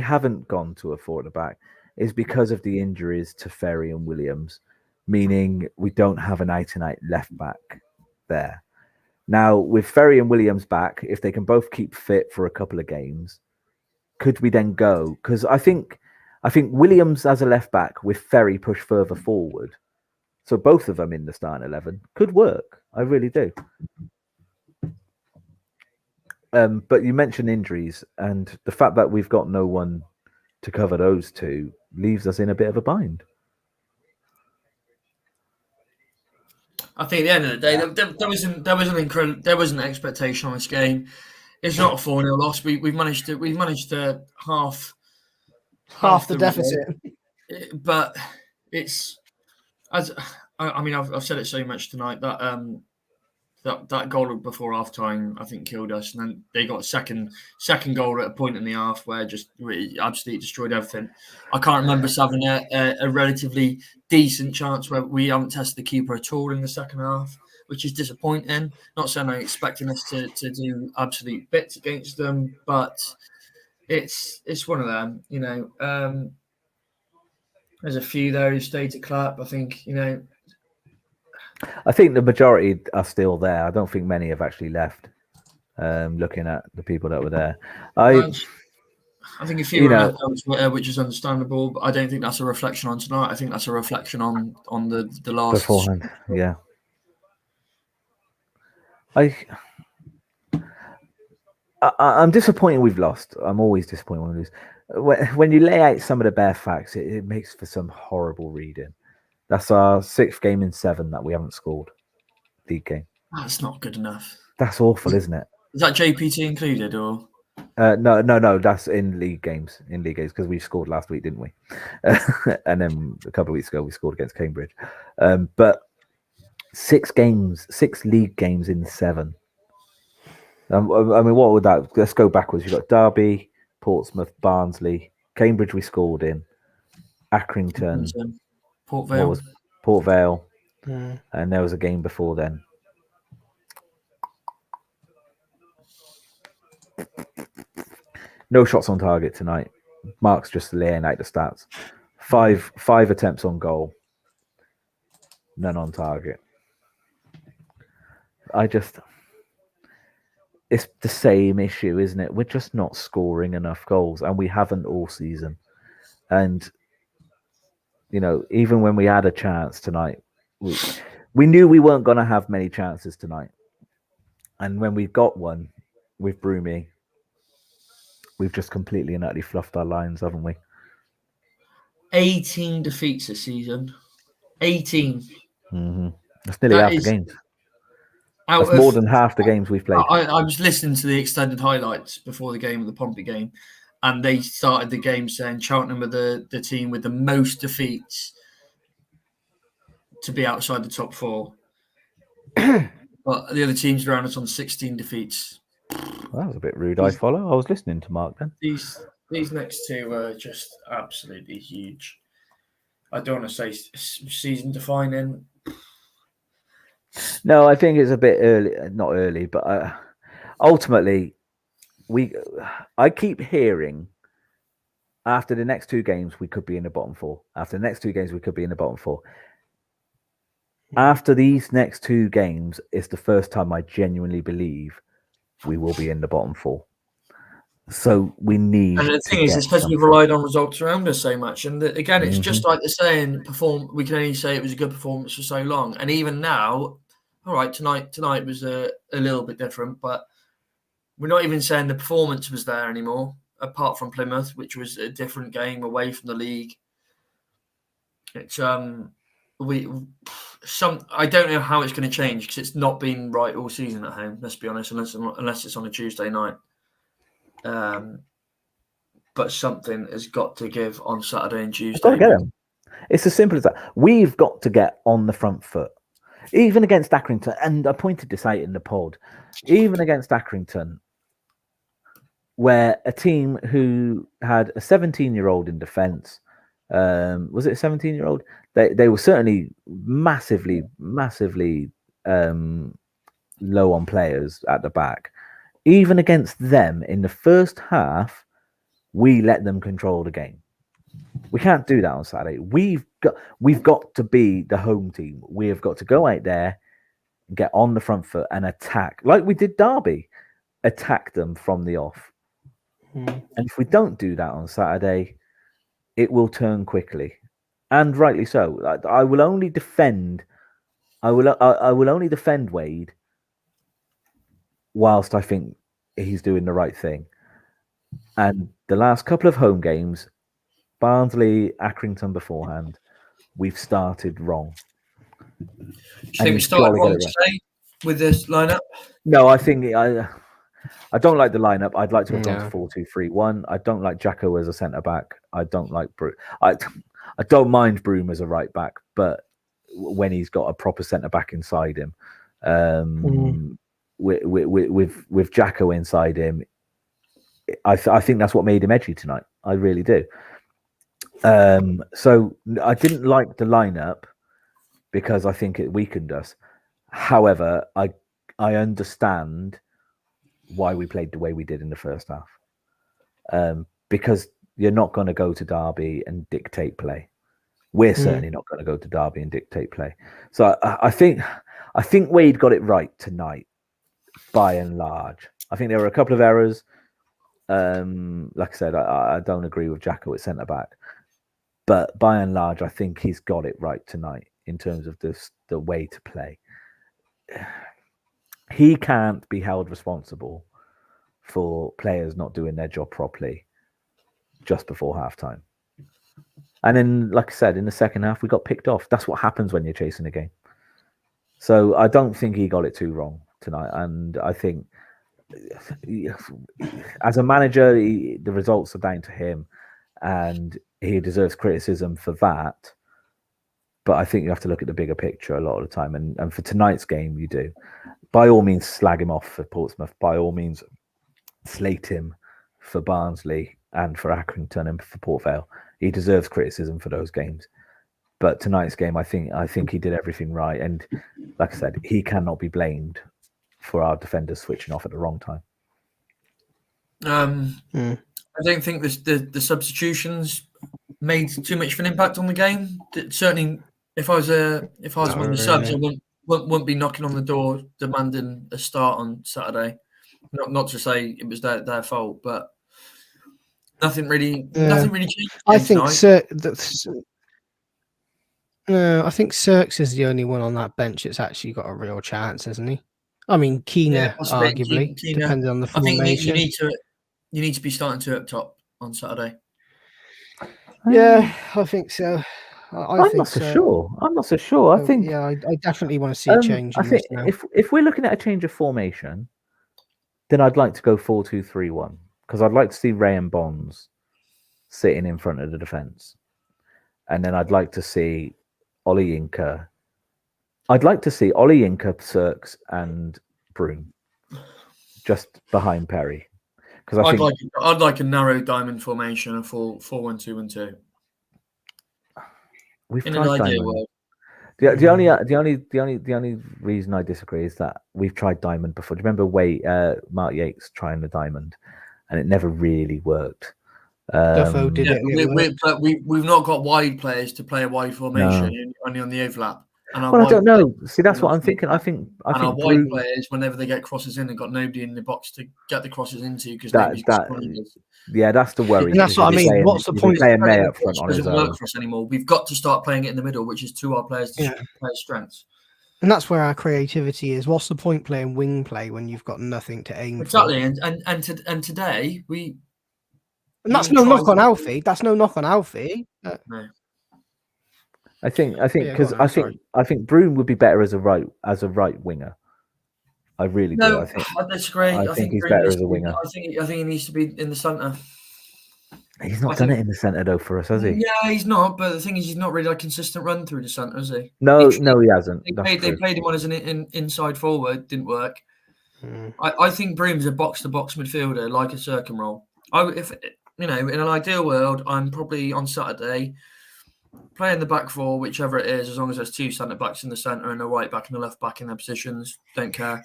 haven't gone to a 4 at the back is because of the injuries to Ferry and Williams, meaning we don't have an out-and-out left back there. Now, with Ferry and Williams back, if they can both keep fit for a couple of games, could we then go? Because I think Williams as a left back with Ferry push further forward, so both of them in the starting 11 could work. I really do. But you mentioned injuries, and the fact that we've got no one to cover those 2 leaves us in a bit of a bind. I think at the end of the day, there was an expectation on this game. It's not a 4-0 loss. We've managed to half Half the deficit. result. But it's as I mean I've said it so much tonight that that goal before half time I think killed us, and then they got a second goal at a point in the half where just really absolutely destroyed everything. I can't remember us having a relatively decent chance where we haven't tested the keeper at all in the second half, which is disappointing. Not saying I'm expecting us to do absolute bits against them, but it's one of them, you know. There's a few there who stayed to clap. I think, you know. I think the majority are still there. I don't think many have actually left. Looking at the people that were there, I think a few were left on Twitter, which is understandable, but I don't think that's a reflection on tonight. I think that's a reflection on the last beforehand. Yeah, I'm disappointed we've lost. I'm always disappointed when we lose. When you lay out some of the bare facts, it makes for some horrible reading. That's our 6th game in 7 that we haven't scored. League game. That's not good enough. That's awful, isn't it? Is that JPT included, or? No. That's in league games. Because we scored last week, didn't we? And then a couple of weeks ago we scored against Cambridge. But 6 league games in 7. I mean, what would that? Let's go backwards. You've got Derby, Portsmouth, Barnsley, Cambridge. We scored in Accrington, Port Vale. Port Vale, and there was a game before then. No shots on target tonight. Mark's just laying out the stats. 5 attempts on goal, none on target. It's the same issue, isn't it? We're just not scoring enough goals, and we haven't all season. And you know, even when we had a chance tonight, we knew we weren't going to have many chances tonight. And when we've got one with Broomy, we've just completely and utterly fluffed our lines, haven't we? 18 defeats this season. 18. Mm-hmm. That's nearly half the games. That's more than half the games we've played. I was listening to the extended highlights before the game of the Pompey game, and they started the game saying Cheltenham are the team with the most defeats to be outside the top 4. But the other teams around us on 16 defeats. Well, that was a bit rude. I follow. I was listening to Mark then. These next 2 are just absolutely huge. I don't want to say season defining. No, I think it's a bit early. Not early, but ultimately, I keep hearing after the next 2 games we could be in the bottom 4. After the next 2 games we could be in the bottom 4. After these next 2 games, it's the first time I genuinely believe we will be in the bottom 4. So we need. And the thing is, it's because we've relied on results around us so much. And again, it's just like the saying: we can only say it was a good performance for so long. And even now, all right, tonight was a little bit different, but we're not even saying the performance was there anymore. Apart from Plymouth, which was a different game away from the league. It's I don't know how it's going to change because it's not been right all season at home. Let's be honest, unless it's on a Tuesday night. But something has got to give on Saturday and Tuesday. Got to get them. It's as simple as that. We've got to get on the front foot, even against Accrington. And I pointed this out in the pod. Even against Accrington, where a team who had a 17-year-old in defence, was it a 17-year-old? They were certainly massively low on players at the back. Even against them in the first half, we let them control the game. We can't do that on Saturday. We've got to be the home team. We have got to go out there and get on the front foot and attack, like we did Derby, attack them from the off. And if we don't do that on Saturday, it will turn quickly, and rightly so. I will only defend. I will only defend Wade whilst I think he's doing the right thing. And the last couple of home games, Barnsley, Accrington beforehand, we've started wrong. Do you think we started wrong today with this lineup? No, I think I don't like the lineup. I'd like to have gone No. to 4-2-3-1. I don't like Jacko as a centre back. I don't like Broom. I don't mind Broom as a right back, but when he's got a proper centre back inside him, with Jacko inside him, I think that's what made him edgy tonight. I really do. So I didn't like the lineup because I think it weakened us. However, I understand why we played the way we did in the first half. Because you're not going to go to Derby and dictate play. We're certainly not going to go to Derby and dictate play. So I think Wade got it right tonight, by and large. I think there were a couple of errors. Like I said, I don't agree with Jacko at centre back, but by and large, I think he's got it right tonight in terms of the way to play. He can't be held responsible for players not doing their job properly just before halftime. And then, like I said, in the second half, we got picked off. That's what happens when you're chasing a game. So I don't think he got it too wrong tonight. And I think as a manager, the results are down to him, and he deserves criticism for that. But I think you have to look at the bigger picture a lot of the time. And for tonight's game, you do. By all means, slag him off for Portsmouth. By all means, slate him for Barnsley and for Accrington and for Port Vale. He deserves criticism for those games. But tonight's game, I think he did everything right. And like I said, he cannot be blamed for our defenders switching off at the wrong time. I don't think the substitutions made too much of an impact on the game. Certainly, if I was one of the subs, I wouldn't be knocking on the door demanding a start on Saturday. Not to say it was their fault, but nothing really changed. I think I think Sirks is the only one on that bench that's actually got a real chance, isn't he? I mean, Keena, arguably, depending on the formation. I think you need to be starting to up top on Saturday. Yeah, I think so. I'm not so sure. I'm not so sure. I think I definitely want to see a change. I think if we're looking at a change of formation, then I'd like to go 4-2-3-1 because I'd like to see Ray and Bonds sitting in front of the defence, and then I'd like to see Ollie Inca. I'd like to see Ollie Inca, Sirks, and Broom just behind Perry. Because I'd like a narrow diamond formation, a 4-1-2-1-2. We've tried diamond. The only reason I disagree is that we've tried diamond before. Do you remember Mark Yates trying the diamond, and it never really worked. Duffo did it. But we've not got wide players to play a wide formation, only on the overlap. And I don't know. See, that's what I'm thinking. I think our wide players, whenever they get crosses in, they've got nobody in the box to get the crosses into because that's the worry. And that's what I mean. What's the point? Playing May up front on his doesn't work for us anymore. We've got to start playing it in the middle, which is to our players' strengths. And that's where our creativity is. What's the point playing wing play when you've got nothing to aim for? Exactly. And today we. And that's no knock on Alfie. That's no knock on Alfie. No. I think because I think Broom would be better as a right winger. I really do. I disagree. I think he's better as a winger. I think he needs to be in the centre. He's not done it in the centre though for us, has he? Yeah, he's not. But the thing is, he's not really a consistent run through the centre, has he? No, he hasn't. They played him on as an inside forward, didn't work. I think Broom's a box-to-box midfielder, like a circum role. If in an ideal world, I'm probably on Saturday playing the back four, whichever it is, as long as there's two centre backs in the centre and a right back and a left back in their positions. Don't care.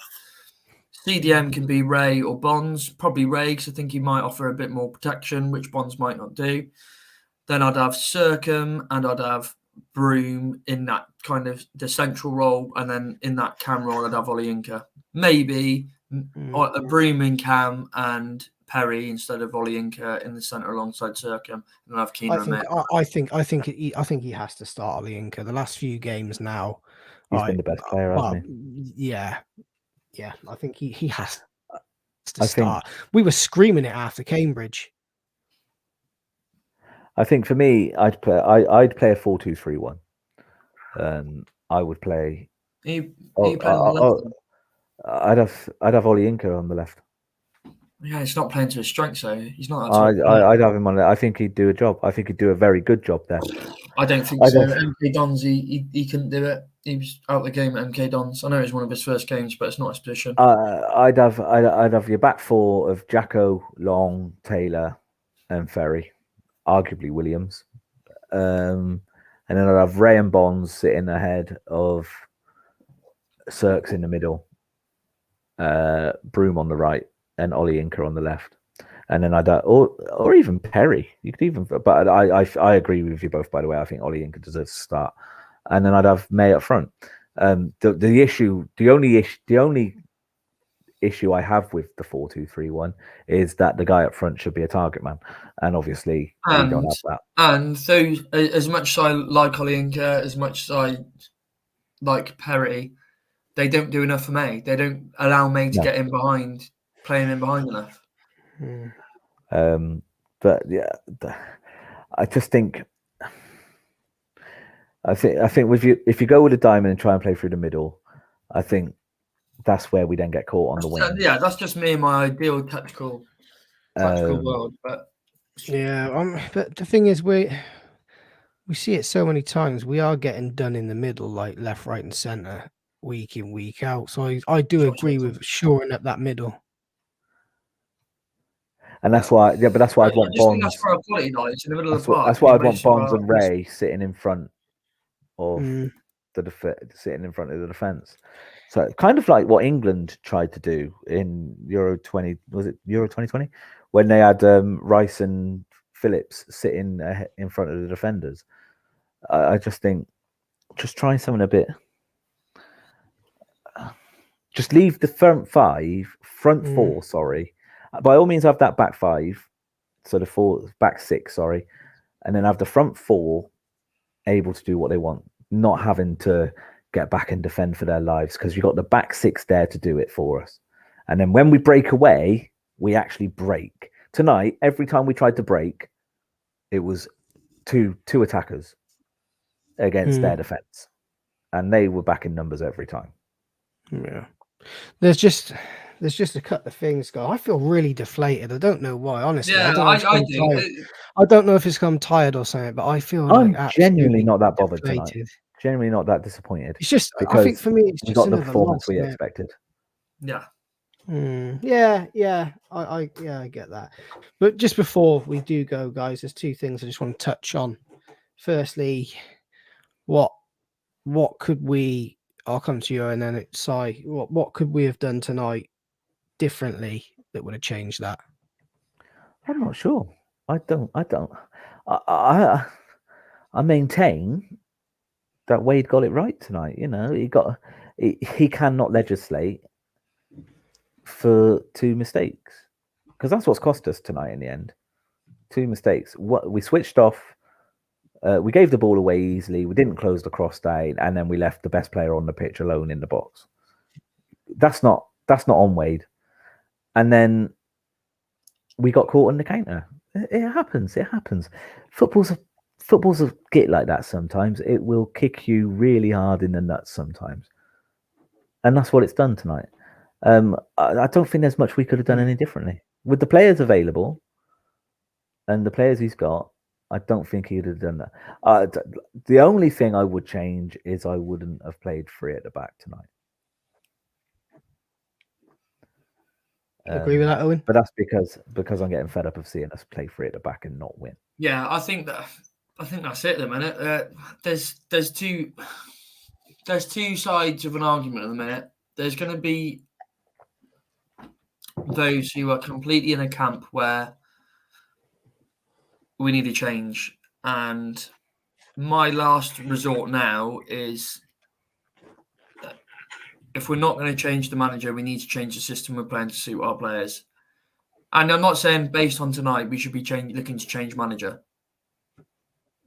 CDM can be Ray or Bonds. Probably Ray, because I think he might offer a bit more protection, which Bonds might not do. Then I'd have Circum and I'd have Broom in that kind of the central role, and then in that cam role, I'd have Ollie Inca. Maybe a Broom in cam and Perry instead of Ollie Inca in the centre alongside Circum, and have Keena. I think he has to start Ollie Inca. The last few games now, he's been the best player, hasn't he? Yeah. I think he has to start. We were screaming it after Cambridge. I think for me, I'd play a 4-2-3-1. I would play. I'd have Ollie Inca on the left. Yeah, it's not playing to his strengths, though. He's not. I'd have him on there. I think he'd do a job. I think he'd do a very good job there. I don't think so. MK Dons, he couldn't do it. He was out of the game at MK Dons. I know it was one of his first games, but it's not his position. I'd have your back four of Jacko, Long, Taylor, and Ferry, arguably Williams, and then I'd have Ray and Bonds sitting ahead of Cirques in the middle, Broom on the right, and Ollie Inker on the left. And then I'd or even Perry. You could even, but I agree with you both. By the way, I think Ollie Inker deserves to start. And then I'd have May up front. The only issue I have with the 4-2-3-1 is that the guy up front should be a target man, and obviously we don't have that. And those, as much as I like Ollie Inker, as much as I like Perry, they don't do enough for May. They don't allow May to get in behind, playing in behind enough. But yeah, I just think. I think with you, if you go with a diamond and try and play through the middle, I think that's where we then get caught on the wing. Yeah, that's just me and my ideal tactical world. But yeah, but the thing is, we see it so many times. We are getting done in the middle, like left, right, and centre, week in, week out. So I do agree with shoring up that middle. And that's why, but that's why I'd want Bonds. That's for our quality nights in the middle of the park. That's why I'd want Bonds and Ray sitting in front of sitting in front of the defence. So kind of like what England tried to do in Euro 2020, when they had Rice and Phillips sitting in front of the defenders. I just think, just trying something a bit. Just leave the front four. Sorry, by all means have that back five, so the back six. Sorry, and then have the front four able to do what they want, not having to get back and defend for their lives, because you've got the back six there to do it for us. And then when we break away, we actually break. Tonight, every time we tried to break, it was two attackers against their defense, and they were back in numbers every time. Yeah, there's just a couple of things, guys. I feel really deflated. I don't know why, honestly. Yeah, I do. I don't know if it's I'm tired or something, but I feel I'm genuinely not that bothered deflated tonight. Genuinely not that disappointed. It's just, I think for me, it's just got the performance we expected. Yeah. Yeah, I get that. But just before we do go, guys, there's two things I just want to touch on. Firstly, what could we? I'll come to you and then it's Si. What could we have done tonight differently that would have changed that? I'm not sure. I don't. I maintain that Wade got it right tonight. You know, he cannot legislate for two mistakes, because that's what's cost us tonight in the end. Two mistakes. What we switched off. We gave the ball away easily. We didn't close the cross down, and then we left the best player on the pitch alone in the box. That's not on Wade. And then we got caught on the counter. It happens. Football's a git like that sometimes. It will kick you really hard in the nuts sometimes, and that's what it's done tonight. I don't think there's much we could have done any differently with the players available and the players he's got. I don't think he'd have done that. The only thing I would change is I wouldn't have played free at the back tonight. Agree with that, Owen? But that's because I'm getting fed up of seeing us play free at the back and not win. Yeah, I think that's it at the minute. There's two sides of an argument at the minute. There's going to be those who are completely in a camp where we need a change, and my last resort now is that if we're not going to change the manager, we need to change the system we're playing to suit our players. And I'm not saying based on tonight we should be looking to change manager.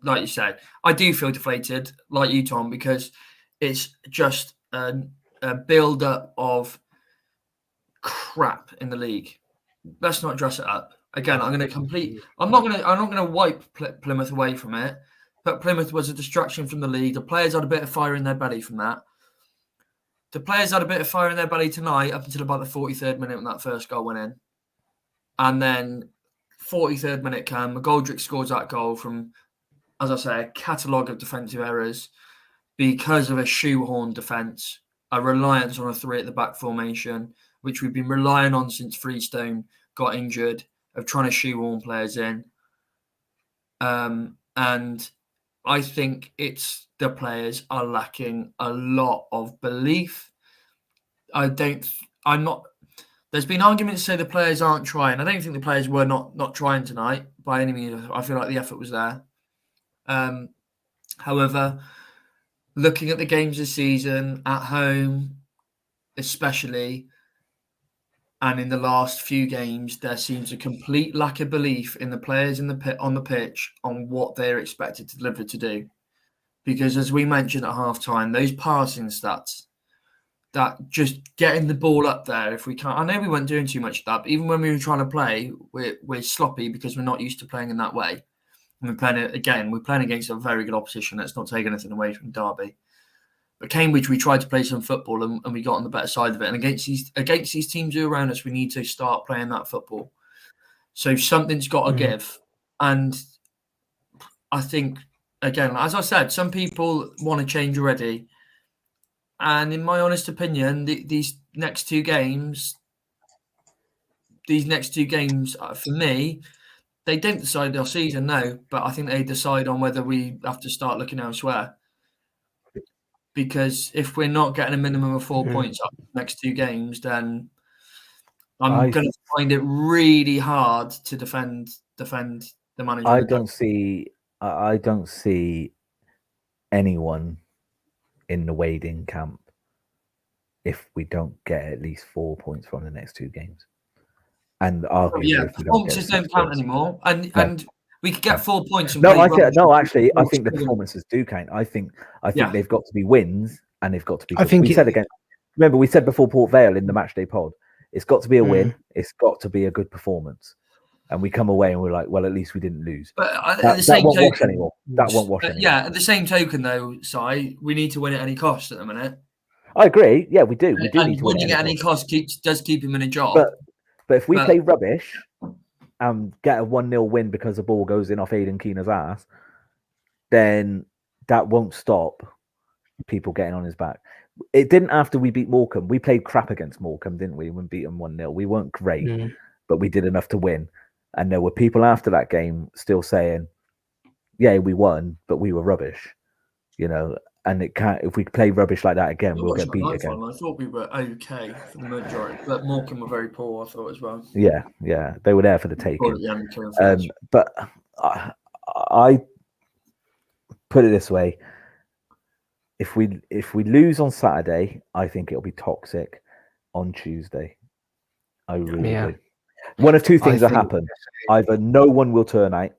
Like you said, I do feel deflated, like you, Tom, because it's just a build-up of crap in the league. Let's not dress it up. Again, I'm not going to wipe Plymouth away from it, but Plymouth was a distraction from the league. The players had a bit of fire in their belly from that. The players had a bit of fire in their belly tonight up until about the 43rd minute when that first goal went in. And then 43rd minute came, McGoldrick scores that goal from, as I say, a catalogue of defensive errors because of a shoehorn defence, a reliance on a 3 at the back formation, which we've been relying on since Freestone got injured, of trying to shoehorn players in. And I think it's the players are lacking a lot of belief. There's been arguments to say the players aren't trying. I don't think the players were not trying tonight by any means. I feel like the effort was there. However, looking at the games this season, at home especially, and in the last few games, there seems a complete lack of belief in the players on the pitch on what they're expected to deliver to do. Because as we mentioned at half-time, those passing stats, that just getting the ball up there, if we can't, I know we weren't doing too much of that, but even when we were trying to play, we're sloppy because we're not used to playing in that way. And we're playing against a very good opposition. Let's not take anything away from Derby. But Cambridge, we tried to play some football and we got on the better side of it. And against these teams who are around us, we need to start playing that football. So something's got to give. And I think, again, as I said, some people want to change already. And in my honest opinion, these next two games, for me, they don't decide their season, no. But I think they decide on whether we have to start looking elsewhere. Because if we're not getting a minimum of 4 points up the next two games, then I'm going to find it really hard to defend the manager. I don't see anyone in the Wading camp if we don't get at least 4 points from the next two games. And arguably, performances don't count anymore, and we could get 4 points. And I think the performances do count. I think they've got to be wins, and they've got to be. Remember, we said before Port Vale in the matchday pod, it's got to be a win. It's got to be a good performance, and we come away and we're like, well, at least we didn't lose. But that won't wash anymore. That won't wash anymore. Yeah, at the same token, though, Si, we need to win at any cost at the minute. I agree. Yeah, we do. We do need to win at any cost. Does keep him in a job. But if we play rubbish and get a 1-0 win because the ball goes in off Aidan Keener's ass, then that won't stop people getting on his back. It didn't after we beat Morecambe. We played crap against Morecambe, didn't we? When beat them 1-0. We weren't great, but we did enough to win. And there were people after that game still saying, yeah, we won, but we were rubbish. You know, and it can't. If we play rubbish like that again, we'll get beat again. I thought we were okay for the majority, but Morecambe were very poor. I thought as well. Yeah, they were there for the taking. But I put it this way: if we lose on Saturday, I think it'll be toxic on Tuesday. I really do. One of two things will happen: either no one will turn out,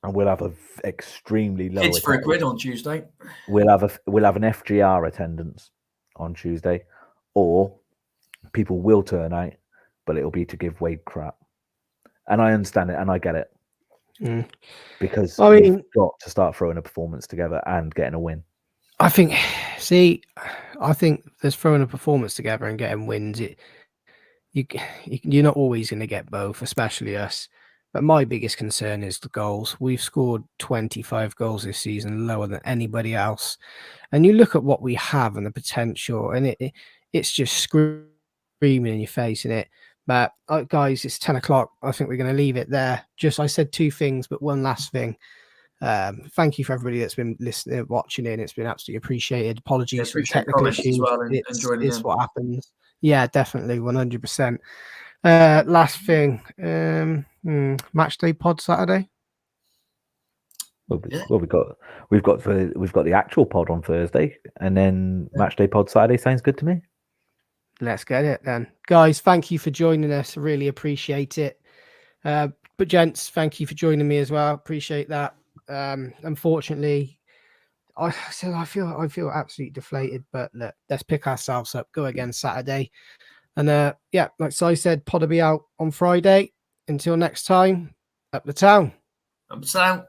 and we'll have an extremely low. It's for £1 on Tuesday. We'll have an FGR attendance on Tuesday, or people will turn out, but it'll be to give Wade crap. And I understand it, and I get it, because we've got to start throwing a performance together and getting a win. I think there's throwing a performance together and getting wins. You're not always going to get both, especially us. But my biggest concern is the goals. We've scored 25 goals this season, lower than anybody else. And you look at what we have and the potential, and it's just screaming in your face, isn't it? But guys, it's 10 o'clock. I think we're going to leave it there. I said two things, but one last thing. Thank you for everybody that's been listening, watching it. It's been absolutely appreciated. Apologies for the technical issues. It's what happens. Yeah, definitely, 100%. Last thing, match day pod Saturday. Well, we've got the actual pod on Thursday, and then match day pod Saturday. Sounds good to me. Let's get it then, guys. Thank you for joining us. Really appreciate it. But gents, thank you for joining me as well. Appreciate that. Unfortunately, I feel absolutely deflated. But look, let's pick ourselves up. Go again Saturday. And like Si said, pod will be out on Friday. Until next time, up the town. Up the town.